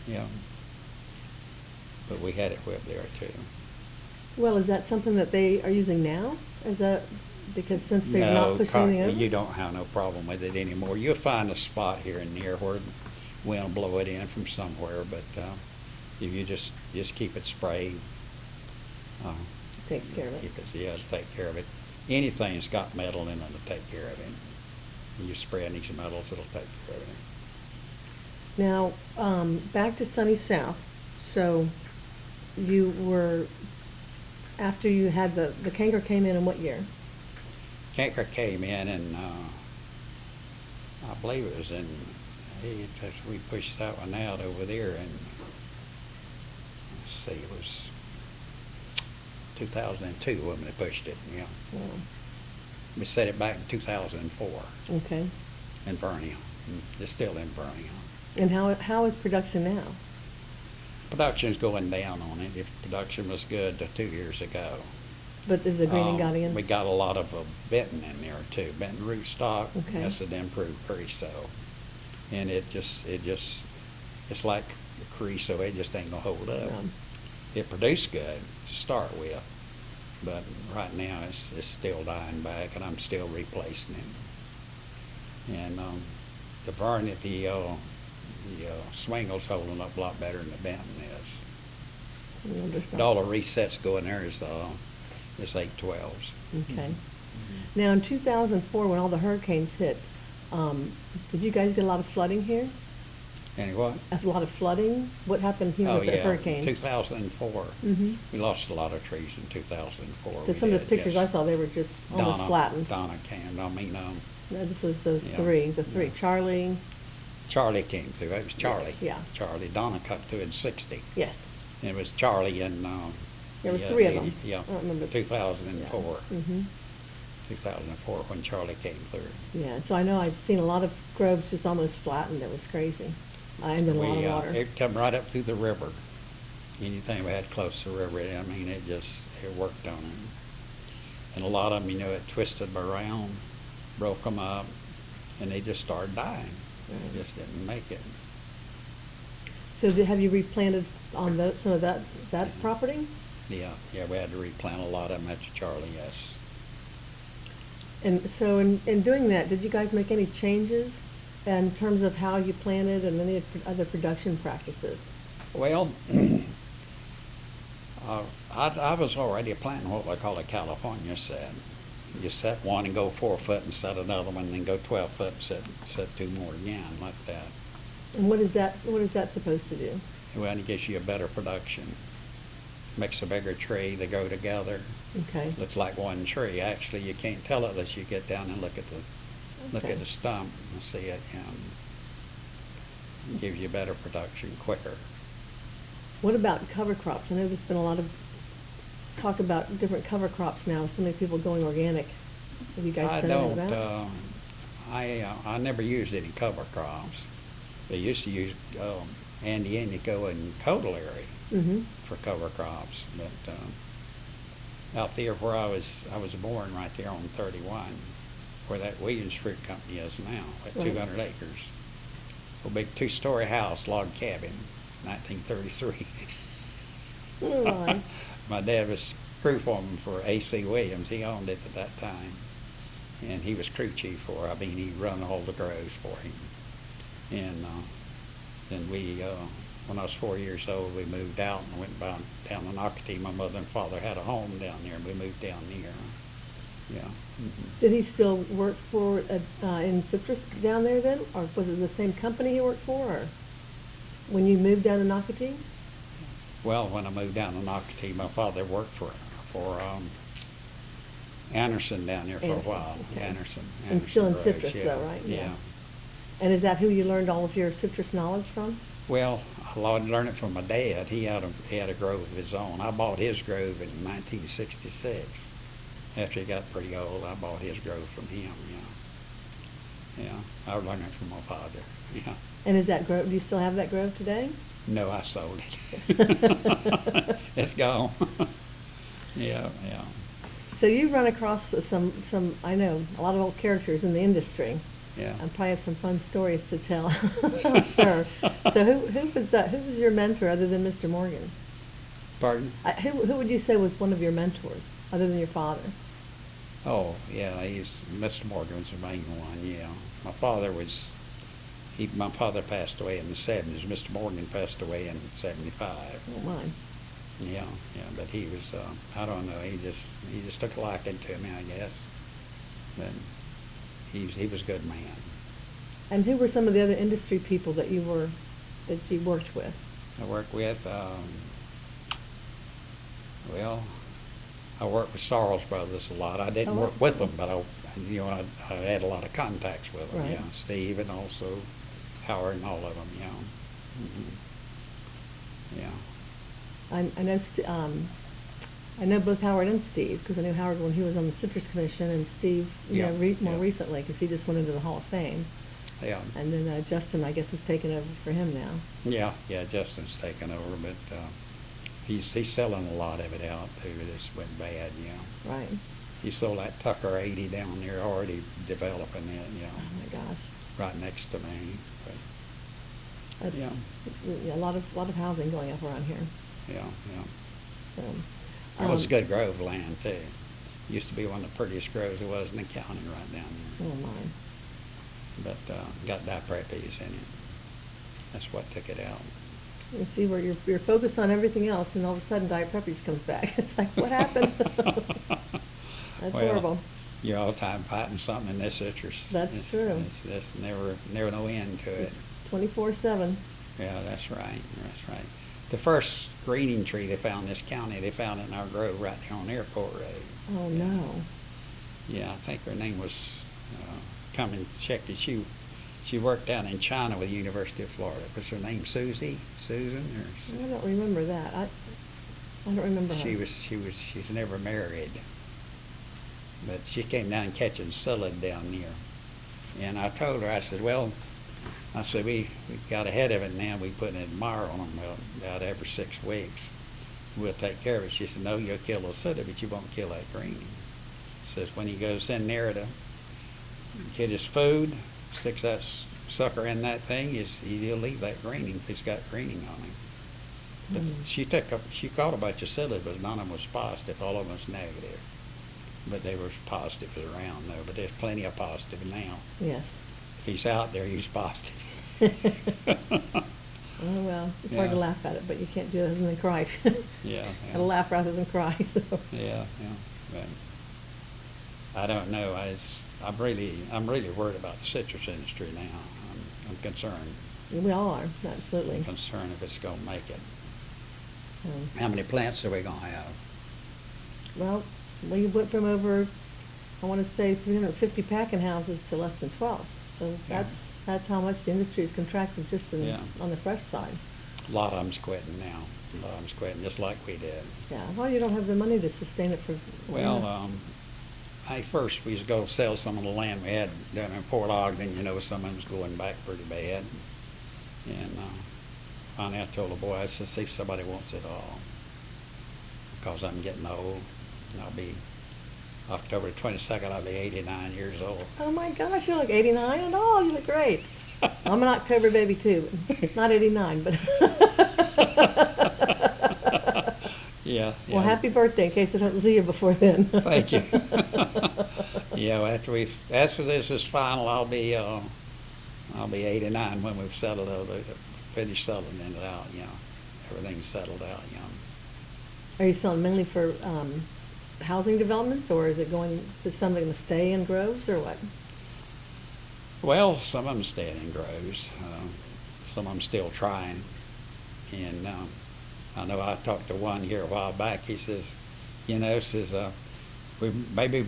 yeah, but we had it whipped there too. Well, is that something that they are using now? Is that, because since they're No, not pushing anything over? you don't have no problem with it anymore. You'll find a spot here and there where the wind will blow it in from somewhere, but if you just keep it sprayed. Takes care of it. Keep it, yeah, it'll take care of it. Anything that's got metal in it will take care of it. When you spray these metals, it'll take care of it. Now, back to Sunny South. So you were, after you had the canker came in what year? Canker came in and I believe it was in, we pushed that one out over there and let's see, it was 2002 when we pushed it, yeah. Wow. We set it back in 2004 Okay. in Vernia. It's still in Vernia. And how is production now? Production's going down on it. If production was good 2 years ago. But is the greening got in? We got a lot of Benton in there too. Benton rootstock. Okay. That's an improved creosote. And it's like the creosote, it just ain't gonna hold up. No. It produced good to start with, but right now it's still dying back, and I'm still replacing it. And the Swingle's holding up a lot better than the Benton is. I understand. But all the resets going there is 812s. Okay. Now, in 2004, when all the hurricanes hit, did you guys get a lot of flooding here? Any what? A lot of flooding? What happened here Oh, with the yeah, hurricanes? 2004. Mm-hmm. We lost a lot of trees in 2004. Because some of the pictures I saw, they were just almost flattened. Donna came. I mean, No, this was those Yeah. three. The three. Yeah. Charlie. Came through. It was Charlie. Yeah. Charlie. Donna cut through in 60. Yes. And it was Charlie and There were three of them. Yeah. I don't remember. 2004. Mm-hmm. 2004 when Charlie came through. Yeah. So I know I'd seen a lot of groves just almost flattened. It was crazy. And then a lot of water. It come right up through the river. Anything we had close to the river, I mean, it worked on it. And a lot of them, it twisted them around, broke them up, and they just started dying. Right. They just didn't make it. So have you replanted on some of that property? Yeah, we had to replant a lot of them at Charlie, yes. And so in doing that, did you guys make any changes in terms of how you planted and any other production practices? Well, I was already planting what I call a California set. You set one and go 4 foot and set another one, and then go 12 foot and set two more again, like that. And what is that supposed to do? Well, it gives you a better production. Makes a bigger tree, they go together. Okay. Looks like one tree. Actually, you can't tell it unless you get down and look at the stump and see it. It gives you better production quicker. What about cover crops? I know there's been a lot of talk about different cover crops now. So many people going organic. Have you guys done any of that? I never used any cover crops. They used to use Andy Indigo and Codleary for cover crops, but out there where I was born, right there on 31, where that Williams Fruit Company is now, at Right. 200 acres. A big 2-story house, log cabin, 1933. Oh, My dad was crew foreman for A.C. Williams. He owned it at that time. And he was crew chief for it. He run all the groves for him. And then when I was 4 years old, we moved out and went down to Nocatee. My mother and father had a home down there, and we moved down there. Yeah. Mm-hmm. Did he still work for in citrus down there then, or was it the same company he worked for, or when you moved down to Nocatee? Well, when I moved down to Nocatee, my father worked for Anderson down there for a while. Okay. Anderson And still in Groves, citrus yeah. though, right? Yeah. And is that who you learned all of your citrus knowledge from? Well, I learned it from my dad. He had a grove of his own. I bought his grove in 1966. After he got pretty old, I bought his grove from him. Yeah, I learned it from my father. Yeah. And is that grove, do you still have that grove today? No, I sold it. It's gone. Yeah. So you run across some, I know, a lot of old characters in the industry. Yeah. And probably have some fun stories to tell, I'm sure. So who was your mentor other than Mr. Morgan? Pardon? Who would you say was one of your mentors other than your father? Oh, yeah, Mr. Morgan was the main one, yeah. My father passed away in the 70s. Mr. Morgan passed away in 75. Oh, mine. Yeah, but he was, I don't know, he just took a liking to me, I guess. But he was a good man. And who were some of the other industry people that you worked with? I worked with, I worked with Sarles Brothers a lot. I didn't work with them, but I had a lot of contacts with them. Right. Yeah, Steve and also Howard and all of them. Yeah. I know both Howard and Steve because I knew Howard when he was on the Citrus Commission, and Steve, more recently because he just went into the Hall of Fame. Yeah. And then Justin, I guess, has taken over for him now. Yeah, Justin's taken over, but he's selling a lot of it out too. This went bad, Right. He sold that Tucker 80 down there, already developing it, Oh my gosh. right next to me. But, That's a lot of housing going up around here. Yeah. So, It was good grove land too. Used to be one of the prettiest groves there was in the county right down there. Oh my. But got dipreppies in it. That's what took it out. You see where you're focused on everything else, and all of a sudden diapreppies comes back. It's like, what happened? That's horrible. You're all the time fighting something in this citrus. That's true. It's never no end to it. 24/7. Yeah, that's right. The first greening tree they found in this county, they found it in our grove right there on Airport Road. Oh no. Yeah, I think her name was come and checked it. She worked down in China with the University of Florida. Was her name Susan? I don't remember that. I don't remember her. She's never married. But she came down catching psyllid down there. And I told her, I said, we got ahead of it now. We put an admire on them about every 6 weeks. We'll take care of it. She said, no, you'll kill the psyllid, but you won't kill that greening. Says when he goes in there to get his food, sticks that sucker in that thing, he'll leave that greening if he's got greening on him. But she caught a bunch of psyllid, but none of them was positive. All of them was negative. But they were positive around though. But there's plenty of positive now. Yes. If he's out there, he's positive. Oh well, it's hard to laugh at it, but you can't do it other than cry. Yeah. Gotta laugh rather than cry. So. Yeah. But I don't know. I'm really worried about the citrus industry now. I'm concerned. We all are, absolutely. I'm concerned if it's going to make it. So, How many plants are we going to have? well, we went from over, I want to say 350 packing houses to less than 12. So that's how much the industry has contracted just on the fresh side. A lot of them's quitting now. A lot of them's quitting, just like we did. Yeah, well, you don't have the money to sustain it for. Well, first we used to go sell some of the land we had down in Port Ogden. Some of them's going back pretty bad. And finally I told the boy, I said, see if somebody wants it all. Because I'm getting old. And I'll be, October 22nd, I'll be 89 years old. Oh my gosh, you look 89 at all. You look great. I'm an October baby too. Not 89, but. Yeah. Well, happy birthday in case I don't see you before then. Thank you. After this is final, I'll be 89 when we've settled it, finished settling it out. Everything's settled out. Are you selling mainly for housing developments, or is it going to somebody going to stay in groves, or what? Well, some of them staying in groves. Some of them still trying. And I know I talked to one here a while back. He says, we're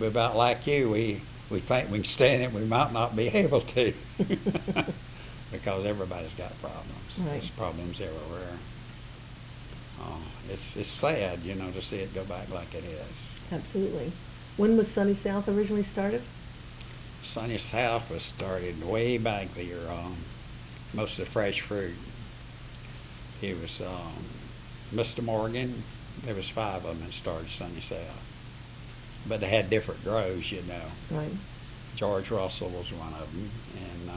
about like you. we think we can stand it, we might not be able to. Because everybody's got problems. Right. There's problems everywhere. It's sad, you know, to see it go back like it is. Absolutely. When was Sunny South originally started? Sunny South was started way back there. Most of the fresh fruit. It was Mr. Morgan. There was 5 of them that started Sunny South, but they had different grows, you know. Right. George Russell was one of them, and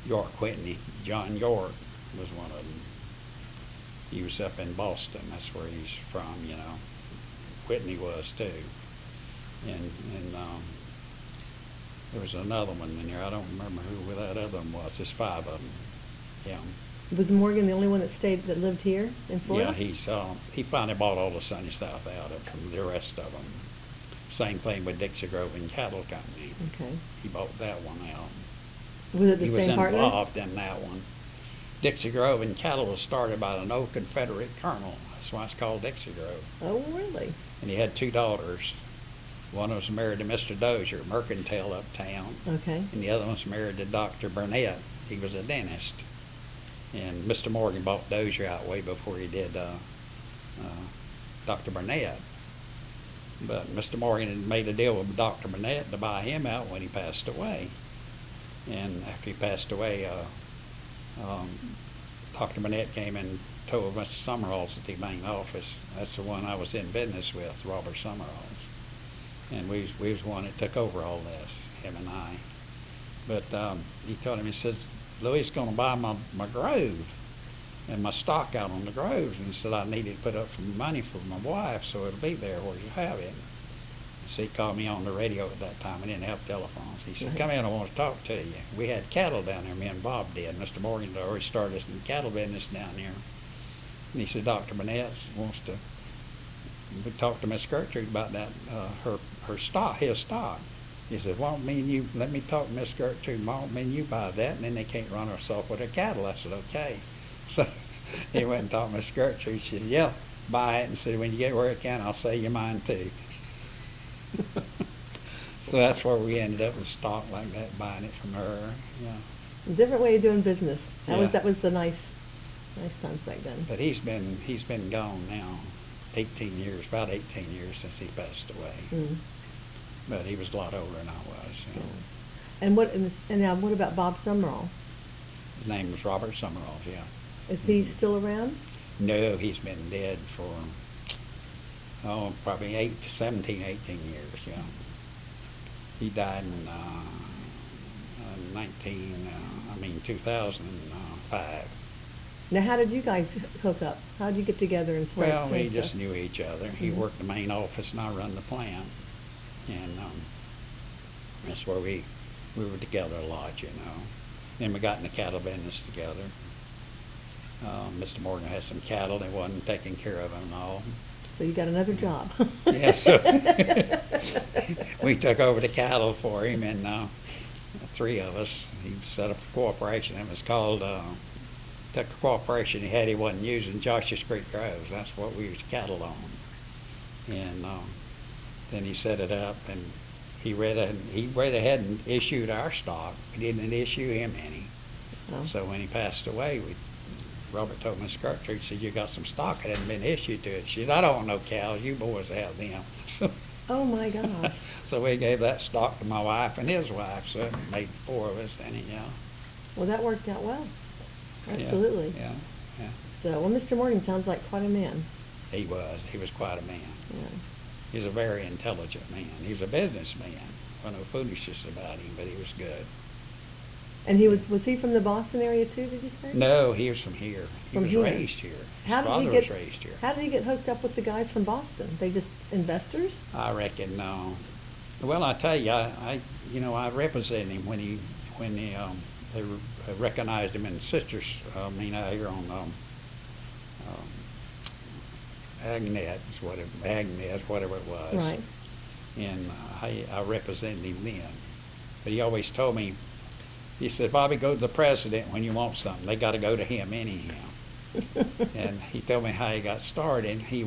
York Whitney, John York was one of them. He was up in Boston. That's where he's from, you know. Whitney was too, and there was another one in there. I don't remember who that other one was. There's 5 of them. Yeah. Was Morgan the only one that lived here in Florida? Yeah, he finally bought all the Sunny South out of from the rest of them. Same thing with Dixie Grove and Cattle Company. Okay. He bought that one out. Was it the same He was partners? involved in that one. Dixie Grove and Cattle was started by an old Confederate colonel. That's why it's called Dixie Grove. Oh, really? And he had 2 daughters. One was married to Mr. Dozier, mercantile uptown. Okay. And the other one's married to Dr. Burnett. He was a dentist. And Mr. Morgan bought Dozier out way before he did Dr. Burnett. But Mr. Morgan had made a deal with Dr. Burnett to buy him out when he passed away. And after he passed away, Dr. Burnett came and told Mr. Summerall's at the main office. That's the one I was in business with, Robert Summerall's. And we was the one that took over all this, him and I. But he told him, he says, Louis going to buy my grove and my stock out on the groves. And he said, I needed to put up some money for my wife so it'll be there where you have it. So he called me on the radio at that time. I didn't have telephones. He said, Right. Come in, I want to talk to you. We had cattle down there, me and Bob did. Mr. Morgan had already started us in the cattle business down there. And he said, Dr. Burnett wants to, we talked to Miss Gertrude about that, her stock, his stock. He said, why don't me and you, let me talk to Miss Gertrude, why don't me and you buy that, and then they can't run us off with their cattle. I said, okay. So he went and talked to Miss Gertrude. She said, yeah, buy it, and said, when you get where it can, I'll sell you mine too. So that's where we ended up with stock like that, buying it from her. Yeah. A different way of doing business. Yeah. That was the nice times back then. But he's been gone now 18 years, about 18 years since he passed away. Mm. But he was a lot older than I was. You know. And now what about Bob Summerall? His name was Robert Summerall, yeah. Is he still around? No, he's been dead for, probably 17, 18 years, yeah. He died in 2005. Now, how did you guys hook up? How did you get together and start Well, doing we just stuff? knew each other. He Mhm. worked the main office and I run the plant. And that's where we were together a lot, you know. Then we got in the cattle business together. Mr. Morgan had some cattle that wasn't taking care of them and all. So you got another job. Yeah, so we took over the cattle for him, and 3 of us. He set up a corporation. It was called, took a corporation he had he wasn't using, Joshua Creek Groves. That's what we used cattle on. And then he set it up, and he really hadn't issued our stock. We didn't issue him any. Oh. So when he passed away, Robert told Miss Gertrude, said, you got some stock that hadn't been issued to it. She said, I don't want no cows. You boys have them. Oh, my gosh. So we gave that stock to my wife and his wife, so it made 4 of us then, yeah. Well, that worked out well. Absolutely. Yeah, yeah. So, well, Mr. Morgan sounds like quite a man. He was quite a man. Yeah. He was a very intelligent man. He was a businessman. Wasn't no foolishness about him, but he was good. And was he from the Boston area too, did you say? No, he was from here. He From was here. raised here. How His did he father get was raised here. How did he get hooked up with the guys from Boston? They just investors? I reckon, no. Well, I tell you, I represented him when they recognized him in Sisters, out here on Agnet, whatever it was. Right. And I represented him then. But he always told me, he said, Bobby, go to the president when you want something. They got to go to him anyhow. And he told me how he got started. He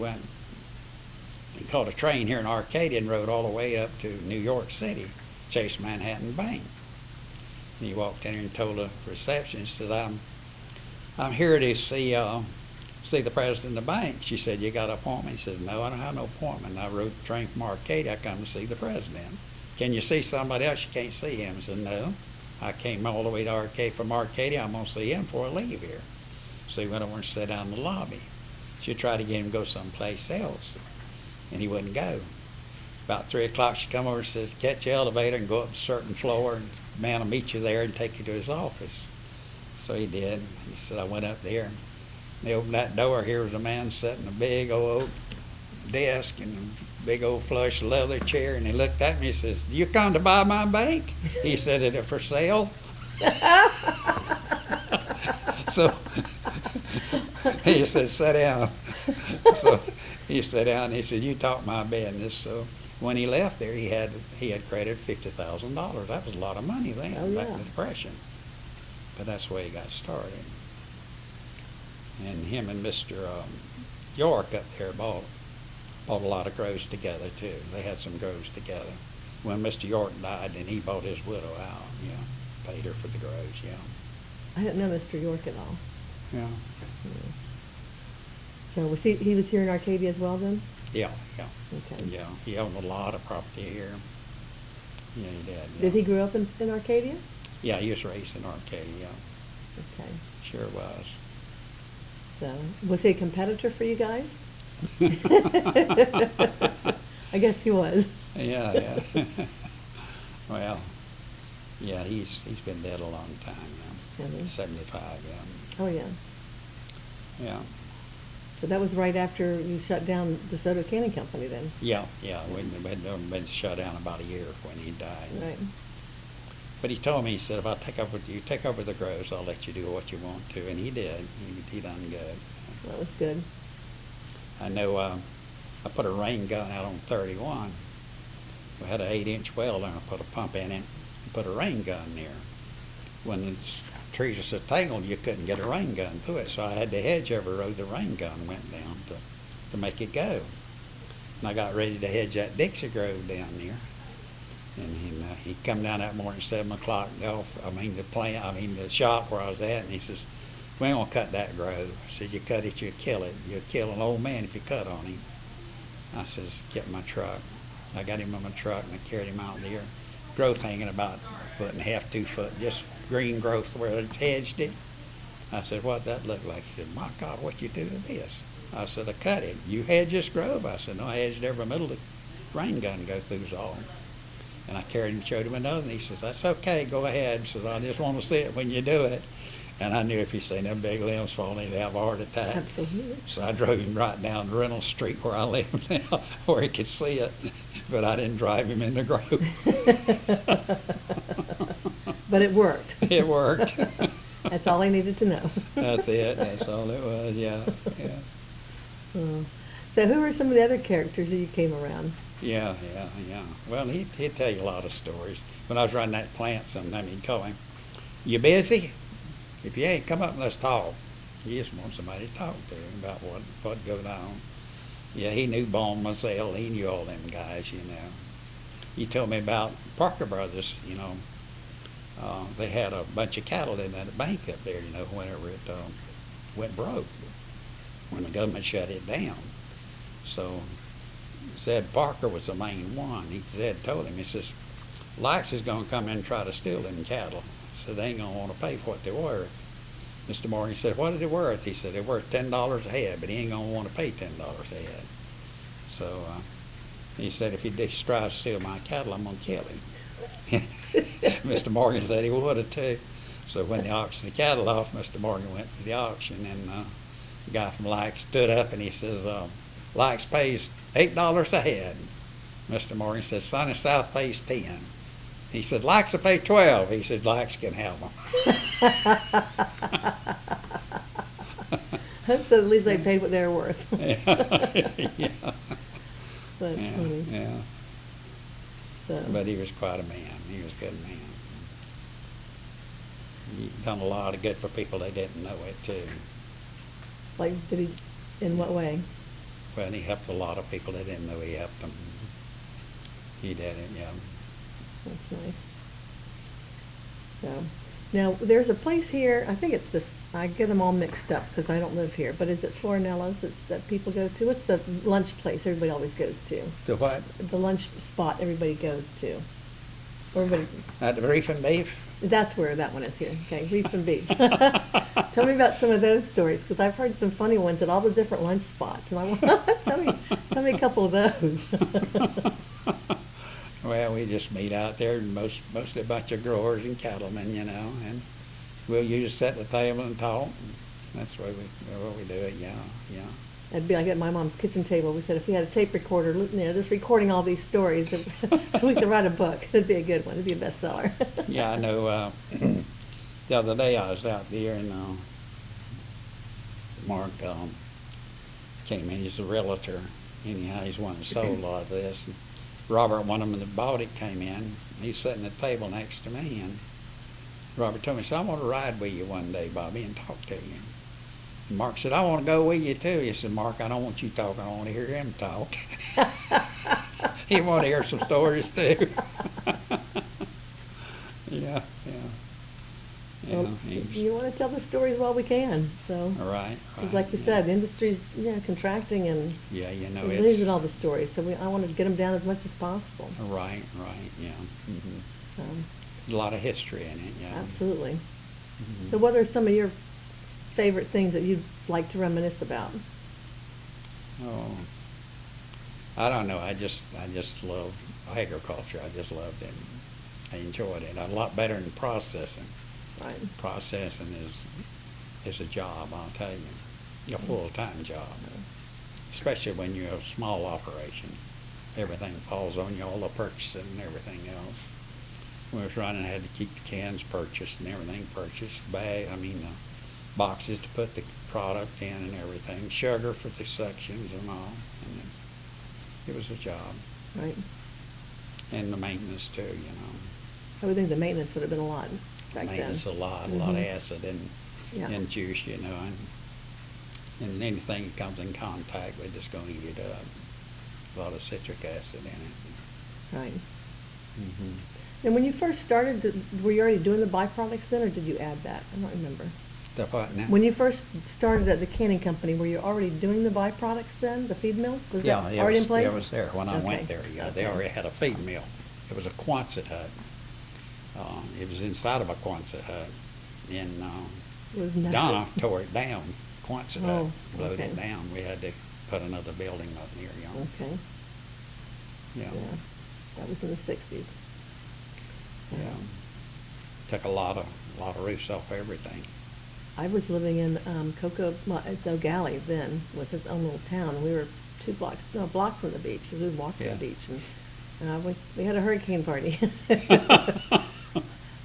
caught a train here in Arcadia and rode all the way up to New York City. Chase Manhattan Bank. And he walked in there and told the receptionist, said, I'm here to see the president of the bank. She said, you got an appointment? He said, no, I don't have no appointment. I rode the train from Arcadia. I come to see the president. Can you see somebody else? You can't see him. I said, no. I came all the way to Arcadia from Arcadia. I'm going to see him before I leave here. So he went over and sat down in the lobby. She tried to get him to go someplace else, and he wouldn't go. About 3 o'clock, she come over and says, catch the elevator and go up a certain floor, and the man will meet you there and take you to his office. So he did. He said, I went up there. They opened that door. Here was a man sitting in a big old oak desk and a big old plush leather chair, and he looked at me and says, you come to buy my bank? He said, is it for sale? So he said, sit down. So he sat down and he said, you talk my business. So when he left there, he had credited $50,000. That was a lot of money then, back in the Depression. But that's the way he got started. And him and Mr. York up there bought a lot of groves together too. They had some groves together. When Mr. York died, then he bought his widow out. Yeah, paid her for the groves. Yeah. I didn't know Mr. York at all. Yeah. So was he was here in Arcadia as well then? Yeah. Okay. Yeah, he owned a lot of property here. Yeah, he did. Yeah. Did he grow up in Arcadia? Yeah, he was raised in Arcadia. Okay. Sure was. So was he a competitor for you guys? I guess he was. Yeah. Well, yeah, he's been dead a long time now. Mm-hmm. 75, yeah. Oh, yeah. Yeah. So that was right after you shut down DeSoto Canning Company then? Yeah. We'd been shut down about a year when he died. Right. But he told me, he said, if I take over the groves, I'll let you do what you want to. And he did. He done good. That was good. I know I put a rain gun out on 31. We had an 8-inch well there, and I put a pump in it and put a rain gun there. When the trees were so tangled, you couldn't get a rain gun through it, so I had to hedge every road the rain gun went down to make it go. And I got ready to hedge that Dixie Grove down there. And he come down that morning at 7 o'clock, the shop where I was at, and he says, we ain't gonna cut that grove. I said, you cut it, you'll kill it. You'll kill an old man if you cut on him. I says, get my truck. I got him in my truck and I carried him out there. Growth hanging about 1.5 foot, 2 foot, just green growth where it's hedged it. I said, what'd that look like? He said, my God, what you do to this? I said, I cut it. You hedged this grove? I said, no, I hedged every middle the rain gun go through's all. And I carried him and showed him another, and he says, that's okay, go ahead. He says, I just want to see it when you do it. And I knew if he seen them big limbs falling, he'd have a heart attack. Absolutely. So I drove him right down Reynolds Street where I live now, where he could see it. But I didn't drive him in the grove. But it worked. It worked. That's all I needed to know. That's it. That's all it was, yeah. So who were some of the other characters that you came around? Yeah. Well, he'd tell you a lot of stories. When I was running that plant sometime, he'd call him, you busy? If you ain't, come up and let's talk. He just wants somebody to talk to him about what goes on. Yeah, he knew Bone Mazel. He knew all them guys, you know. He told me about Parker Brothers, you know. They had a bunch of cattle in that bank up there, you know, whenever it went broke, when the government shut it down. So said Parker was the main one. He told him, he says, Likes is going to come in and try to steal them cattle. So they ain't going to want to pay for what they're worth. Mr. Morgan said, what are they worth? He said, they're worth $10 a head, but he ain't going to want to pay $10 a head. So he said, if he tries to steal my cattle, I'm going to kill him. Mr. Morgan said he would have too. So when they auctioned the cattle off, Mr. Morgan went to the auction, and the guy from Likes stood up and he says, Likes pays $8 a head. Mr. Morgan says, Sunny South pays 10. He said, Likes will pay 12. He said, Likes can have them. So at least they paid what they were worth. Yeah. That's funny. Yeah. So. But he was quite a man. He was a good man. He done a lot of good for people that didn't know it too. Like, did he, in what way? Well, he helped a lot of people that didn't know he helped them. He did it, yeah. That's nice. So, now, there's a place here, I think it's this, I get them all mixed up because I don't live here, but is it Florinello's that people go to? What's the lunch place everybody always goes to? The what? The lunch spot everybody goes to. Everybody, The reef and beef? that's where that one is here. Okay, Reef and Beach. Tell me about some of those stories, because I've heard some funny ones at all the different lunch spots, and I want, tell me a couple of those. Well, we just meet out there, mostly a bunch of growers and cattlemen, you know, and we'll usually sit at the table and talk. That's the way we do it, yeah. It'd be like at my mom's kitchen table. We said if we had a tape recorder, just recording all these stories, we could write a book. It'd be a good one. It'd be a bestseller. Yeah, I know. The other day I was out there and Mark came in. He's a realtor. Anyhow, he's one that sold a lot of this. And Robert, one of them that bought it, came in. He's sitting at the table next to me, and Robert told me, "So I want to ride with you one day, Bobby, and talk to you." And Mark said, "I want to go with you too." He said, "Mark, I don't want you talking. I want to hear him talk." He want to hear some stories too. Yeah. Well, you want to tell the stories while we can. So, Right. because like you said, the industry's contracting, and Yeah, you know, we're losing all the stories. So I want to get them down as much as possible. Right, yeah. Hmm. So, A lot of history in it, yeah. absolutely. Mhm. So, what are some of your favorite things that you'd like to reminisce about? Oh, I don't know. I just love agriculture. I just loved it. I enjoyed it a lot better than processing. Right. Processing is a job, I'll tell you, a full-time job, especially when you're a small operation. Everything falls on you, all the purchasing and everything else. When I was running, I had to keep the cans purchased and everything purchased, boxes to put the product in and everything, sugar for the sections and all. And it was a job. Right. And the maintenance too, you know. I would think the maintenance would have been a lot back Maintenance then. a lot of Mhm. acid Yeah. and juice, you know, and anything that comes in contact with it's going to eat it up. A lot of citric acid in it. Right. Mm-hmm. And when you first started, were you already doing the byproducts then, or did you add that? I don't remember. The what now? When you first started at the canning company, were you already doing the byproducts then, the feed mill? Was that already in place? It was there when I went Okay. there. Yeah, they Okay. already had a feed mill. It was a Quonset hut. It was inside of a Quonset hut, and It was nice. Donna tore it down. Quonset hut Oh, blowed okay. it down. We had to put another building up near you. Okay, Yeah. yeah. That was in the 60s. Yeah. Took a lot of roofs off everything. I was living in well, it's O'Galley then, was its own little town. We were a block from the beach, because we walked to Yeah. the beach. And we had a hurricane party.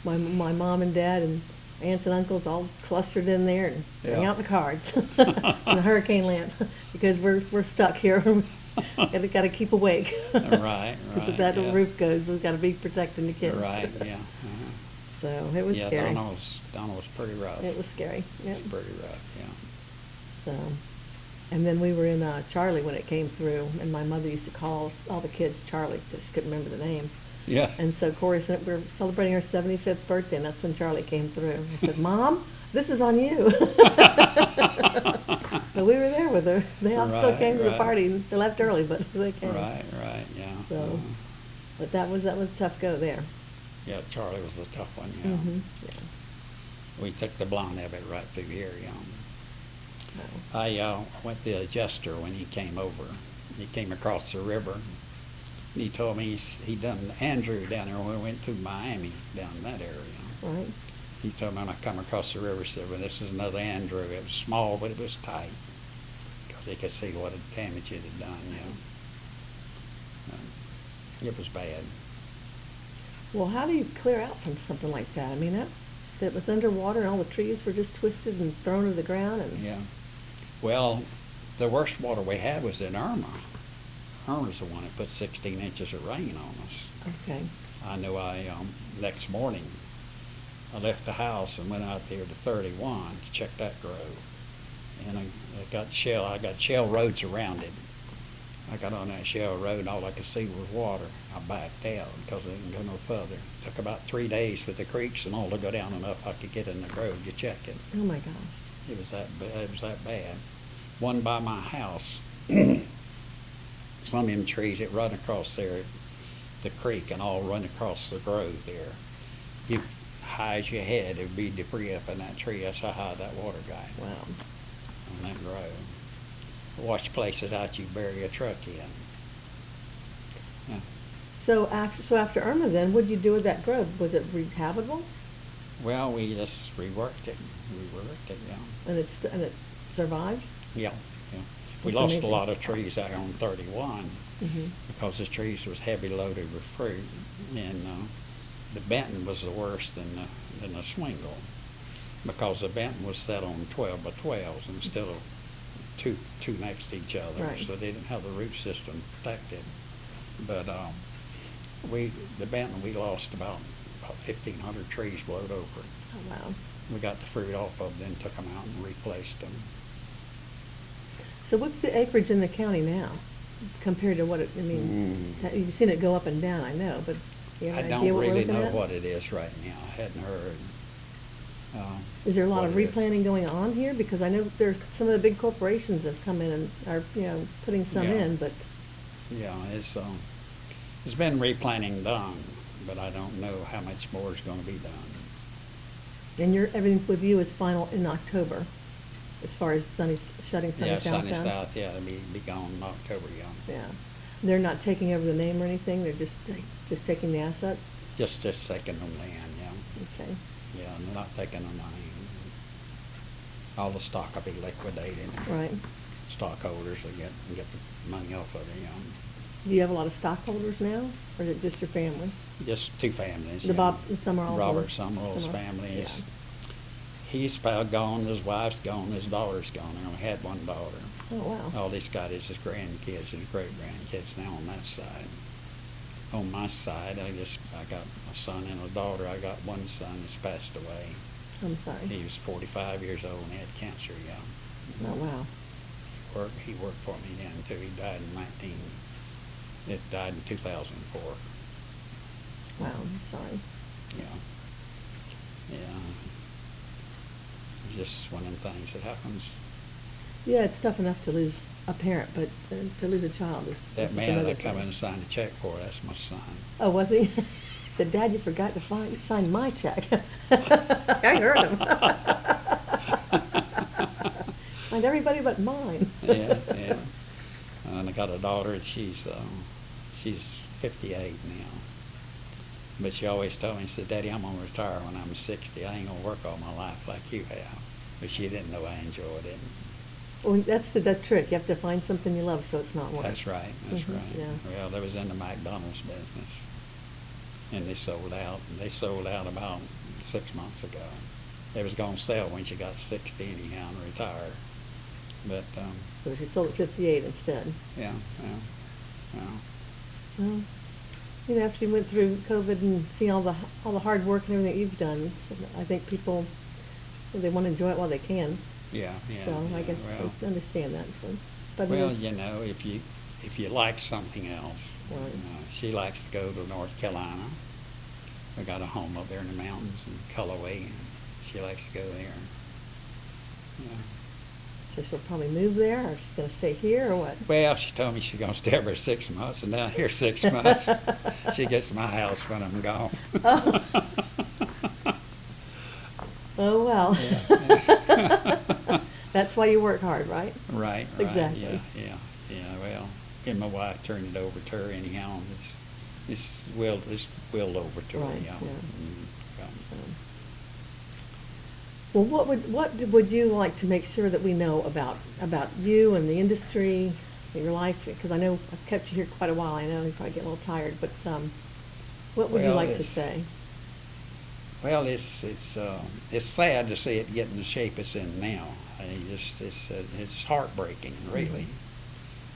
My mom and dad and aunts and uncles all clustered in there and hang Yeah. out the cards and a hurricane lamp, because we're stuck here. We got to keep awake. Right. Because if that yeah. roof goes, we've got to be protecting the kids. Right, yeah. Uh-huh. So it was Yeah, scary. Donna was pretty rough. It was scary. Yep. It was pretty rough, yeah. So, and then we were in Charlie when it came through, and my mother used to call all the kids Charlie because she couldn't remember the names. Yeah. And so Corey said, we're celebrating her 75th birthday, and that's when Charlie came through. I said, "Mom, this is on you." But we were there with her. They all still Right, came to the right. party. They left early, but they came. Right, yeah. So, Uh-huh. but that was a tough go there. Yeah, Charlie was a tough one, yeah. Mm-hmm. Yeah. We took the blonde of it right through here, yeah. So, I went to the adjuster when he came over. He came across the river. He told me he done Andrew down there when we went through Miami, down in that area. right. He told me when I come across the river, he said, "Well, this is another Andrew. It was small, but it was tight." Because he could see what damage it had done, you know. It was bad. Well, how do you clear out from something like that? I mean, that was underwater and all the trees were just twisted and thrown to the ground. And Yeah. Well, the worst water we had was in Irma. Irma's the one that put 16 inches of rain on us. Okay. I knew next morning, I left the house and went out there to 31 to check that grove. And I got shell roads around it. I got on that shell road and all I could see was water. I backed out because I didn't go no further. It took about 3 days for the creeks and all to go down enough I could get in the road to check it. Oh, my gosh. It was that bad. One by my house, some of them trees that run across there, the creek and all run across the grove there. You high as your head, there'd be debris up in that tree. That's how high that water got Wow. on that grove. Watch places out you bury a truck in. Yeah. So after Irma then, what'd you do with that grove? Was it rehabitable? Well, we just reworked it. Yeah. And it survived? Yeah, yeah. We That's lost amazing. a lot of trees out on 31 Mm-hmm. because the trees was heavy loaded with fruit, and the Benton was the worst than the Swingle, because the Benton was set on 12 by 12s instead of two next to each other, Right. so they didn't have the root system protected. But the Benton, we lost about 1,500 trees blowed over it. Oh, wow. We got the fruit off of them, then took them out and replaced them. So what's the acreage in the county now compared to what you've seen it go up and down, I know, but you have I an don't idea what we're really looking know at? what it is right now. I hadn't heard. Is there a lot of what it is. replanting going on here? Because I know some of the big corporations have come in and are, putting some Yeah. in, but, Yeah, it's been replanting done, but I don't know how much more is gonna be done. and everything with you is final in October, as far as shutting Sunny Yeah, South Sunny down? South, yeah, it'll be gone in October, yeah. Yeah. They're not taking over the name or anything, they're just taking the assets? Just taking the land, yeah. Okay. Yeah, and they're not taking the money. All the stock will be liquidated. Right. Stockholders will get the money off of it, Do you have a lot of stockholders now, or is it just your family? Just two families. The yeah. Bobs and Summeralls? Robert Summerall's family Yeah. is, he's about gone, his wife's gone, his daughter's gone. I only had one daughter. Oh, wow. All he's got is his grandkids, his great-grandkids now on that side. On my side, I got a son and a daughter. I got one son that's passed away. I'm sorry. He was 45 years old and had cancer, yeah. Oh, wow. He worked for me then too. He died in 2004. Wow, I'm sorry. Yeah. Yeah. It's just one of them things that happens. Yeah, it's tough enough to lose a parent, but to lose a child is That just man another that come thing. in and signed a check for, that's my son. Oh, was he? He said, Dad, you forgot to sign my check. I heard him. Signed everybody but mine. Yeah, yeah. And I got a daughter, and she's 58 now. But she always told me, she said, Daddy, I'm gonna retire when I'm 60. I ain't gonna work all my life like you have. But she didn't know I enjoyed it. Well, that's the trick. You have to find something you love so it's not work. That's right, that's Mhm, right. yeah. Well, they was in the McDonald's business, and they sold out. They sold out about 6 months ago. They was gonna sell when she got 60 anyhow and retire. But, So she sold at 58 instead. yeah, yeah, Well, after you went through COVID and see all the hard work and everything that you've done, so I think people, they want to enjoy it while they can. yeah, yeah. So I yeah, guess well, I understand that. But it well, is- if you like something else, Right. she likes to go to North Carolina. We got a home up there in the mountains in Cullowhee, and she likes to go there. Yeah. So she'll probably move there, or she's going to stay here, or what? Well, she told me she's gonna stay over 6 months, and down here 6 months. She gets my house when I'm gone. Oh. Oh, well. Yeah. That's why you work hard, right? Right, right. Exactly. Yeah. Well, and my wife turned it over to her anyhow. And it's willed over to her. Right, Yeah. yeah. Yeah. Well, what would you like to make sure that we know about you and the industry, your life? Because I know I've kept you here quite a while. I know you probably get a little tired, but what would you Well, like to it's- say? Well, it's sad to see it get in the shape it's in now. It's heartbreaking, really,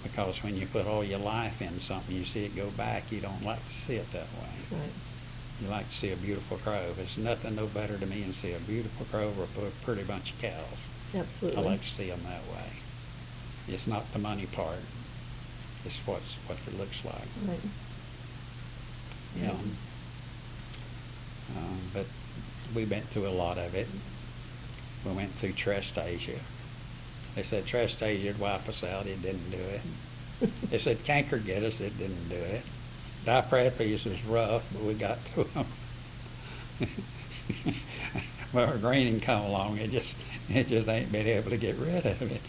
because when you put all your life in something, you see it go back. You don't like to see it that way. Right. You like to see a beautiful grove. It's nothing no better to me than see a beautiful grove or a pretty bunch of cows. Absolutely. I like to see them that way. It's not the money part. It's what it looks like. Right. Yeah. But we went through a lot of it. We went through Trestasia. They said Trestasia would wipe us out. It didn't do it. They said canker get us. It didn't do it. Diprepes was rough, but we got through them. Well, greening come along, it just ain't been able to get rid of it.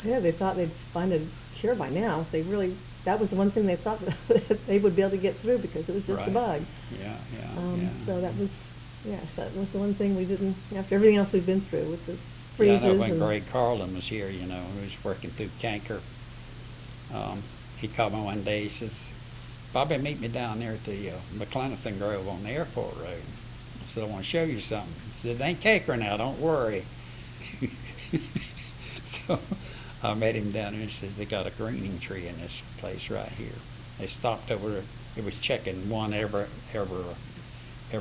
Yeah, they thought they'd find a cure by now. That was the one thing they thought that they would be able to get through because it was just a Right. bug. Yeah. So that was the one thing we didn't, after everything else we've been through with the Yeah, freezes. I know when and Greg Carlin was here, he was working through canker. He called me one day, he says, Bobby, meet me down there at the McClenathan Grove on the airport road. I said, I want to show you something. He said, it ain't canker now, don't worry. So I met him down there and said, they got a greening tree in this place right here. They stopped over, it was checking one every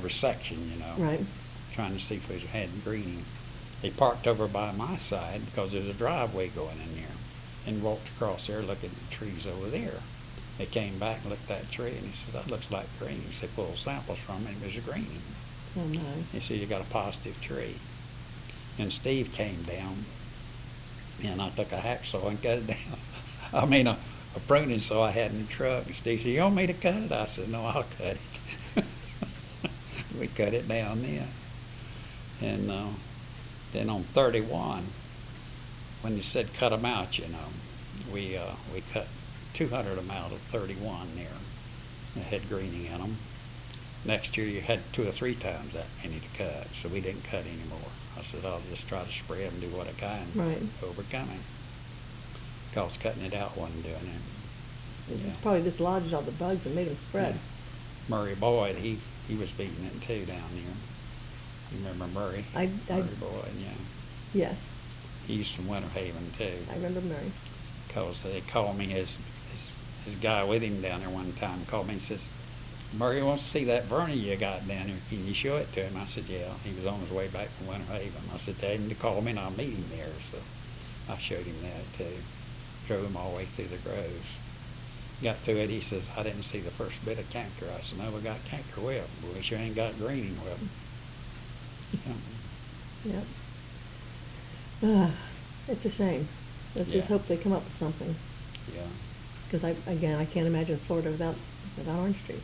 section, Right. trying to see if it had greening. They parked over by my side because there's a driveway going in there, and walked across there looking at the trees over there. They came back and looked at that tree, and he said, that looks like green. They pulled samples from it, and it was a green. Oh, no. He said, you got a positive tree. And Steve came down, and I took a hacksaw and cut it down. I mean, a pruning saw I had in the truck. And Steve said, you want me to cut it? I said, no, I'll cut it. We cut it down then. And then on 31, when they said cut them out, we cut 200 of them out of 31 there. They had greening in them. Next year you had 2 or 3 times that many to cut, so we didn't cut anymore. I said, I'll just try to spray them and do what I can Right. overcome it. Because cutting it out wasn't doing it. It Yeah. just probably dislodged all the bugs and made them spread. Yeah. Murray Boyd, he was beating it too down there. You remember Murray? Murray Boyd, yeah. Yes, He's from Winter Haven too. I remember Mary. Because they called me, his guy with him down there one time called me and says, Murray wants to see that Bernie you got down there. Can you show it to him? I said, yeah. He was on his way back from Winter Haven. I said, tell him to call me and I'll meet him there. So I showed him that too. Drove him all the way through the groves. Got through it, he says, I didn't see the first bit of canker. I said, no, we got canker whip. We sure ain't got greening whip. Yep. It's a shame. Let's just Yeah. hope they come up with something. Yeah. Because I can't imagine Florida without orange trees,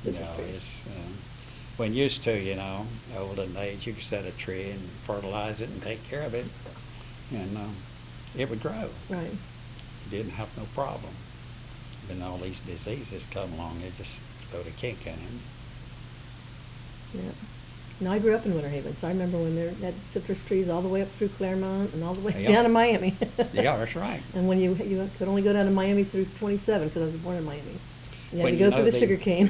citrus No, trees. it's, when used to, olden age, you could set a tree and fertilize it and take care of it, and it would grow. Right. You didn't have no problem. Then all these diseases come along, they just throw the kink in them. Yeah. Now, I grew up in Winter Haven, so I remember when they had citrus trees all the way up through Claremont and all the way Yeah. down to Miami. Yeah, that's right. And when you could only go down to Miami through 27, because I was born in Miami. You had When to you go through know the sugar cane.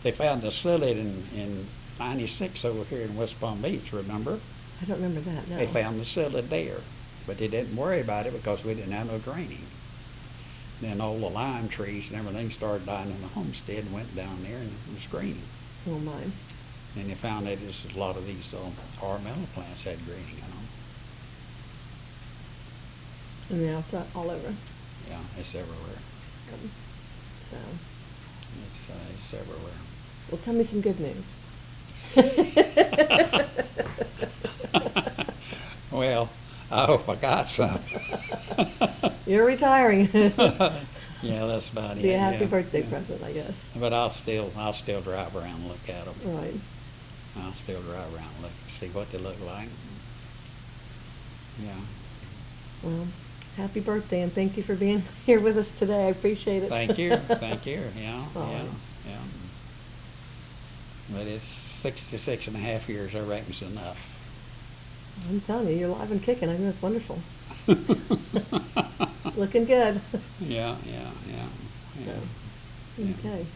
They found the psyllid in 96 over here in West Palm Beach, remember? I don't remember that, no. They found the psyllid there, but they didn't worry about it because we didn't have no greening. Then all the lime trees and everything started dying in the homestead and went down there and it was greening. Oh, my. And they found that a lot of these ornamental plants had greening in them. And now it's all over. Yeah, it's everywhere. So, It's everywhere. well, tell me some good news. Well, I hope I got some. You're retiring. Yeah, that's about it. Be a happy yeah, birthday yeah. present, I guess. But I'll still drive around and look at them. Right. I'll still drive around and look, see what they look like. Yeah. Well, happy birthday, and thank you for being here with us today. I appreciate it. Thank you. Thank you. Yeah. All Yeah. right. Yeah. But it's 66 and a half years, I reckon, is enough. I'm telling you, you're alive and kicking. I know it's wonderful. Looking good. Yeah. So, Yeah. okay.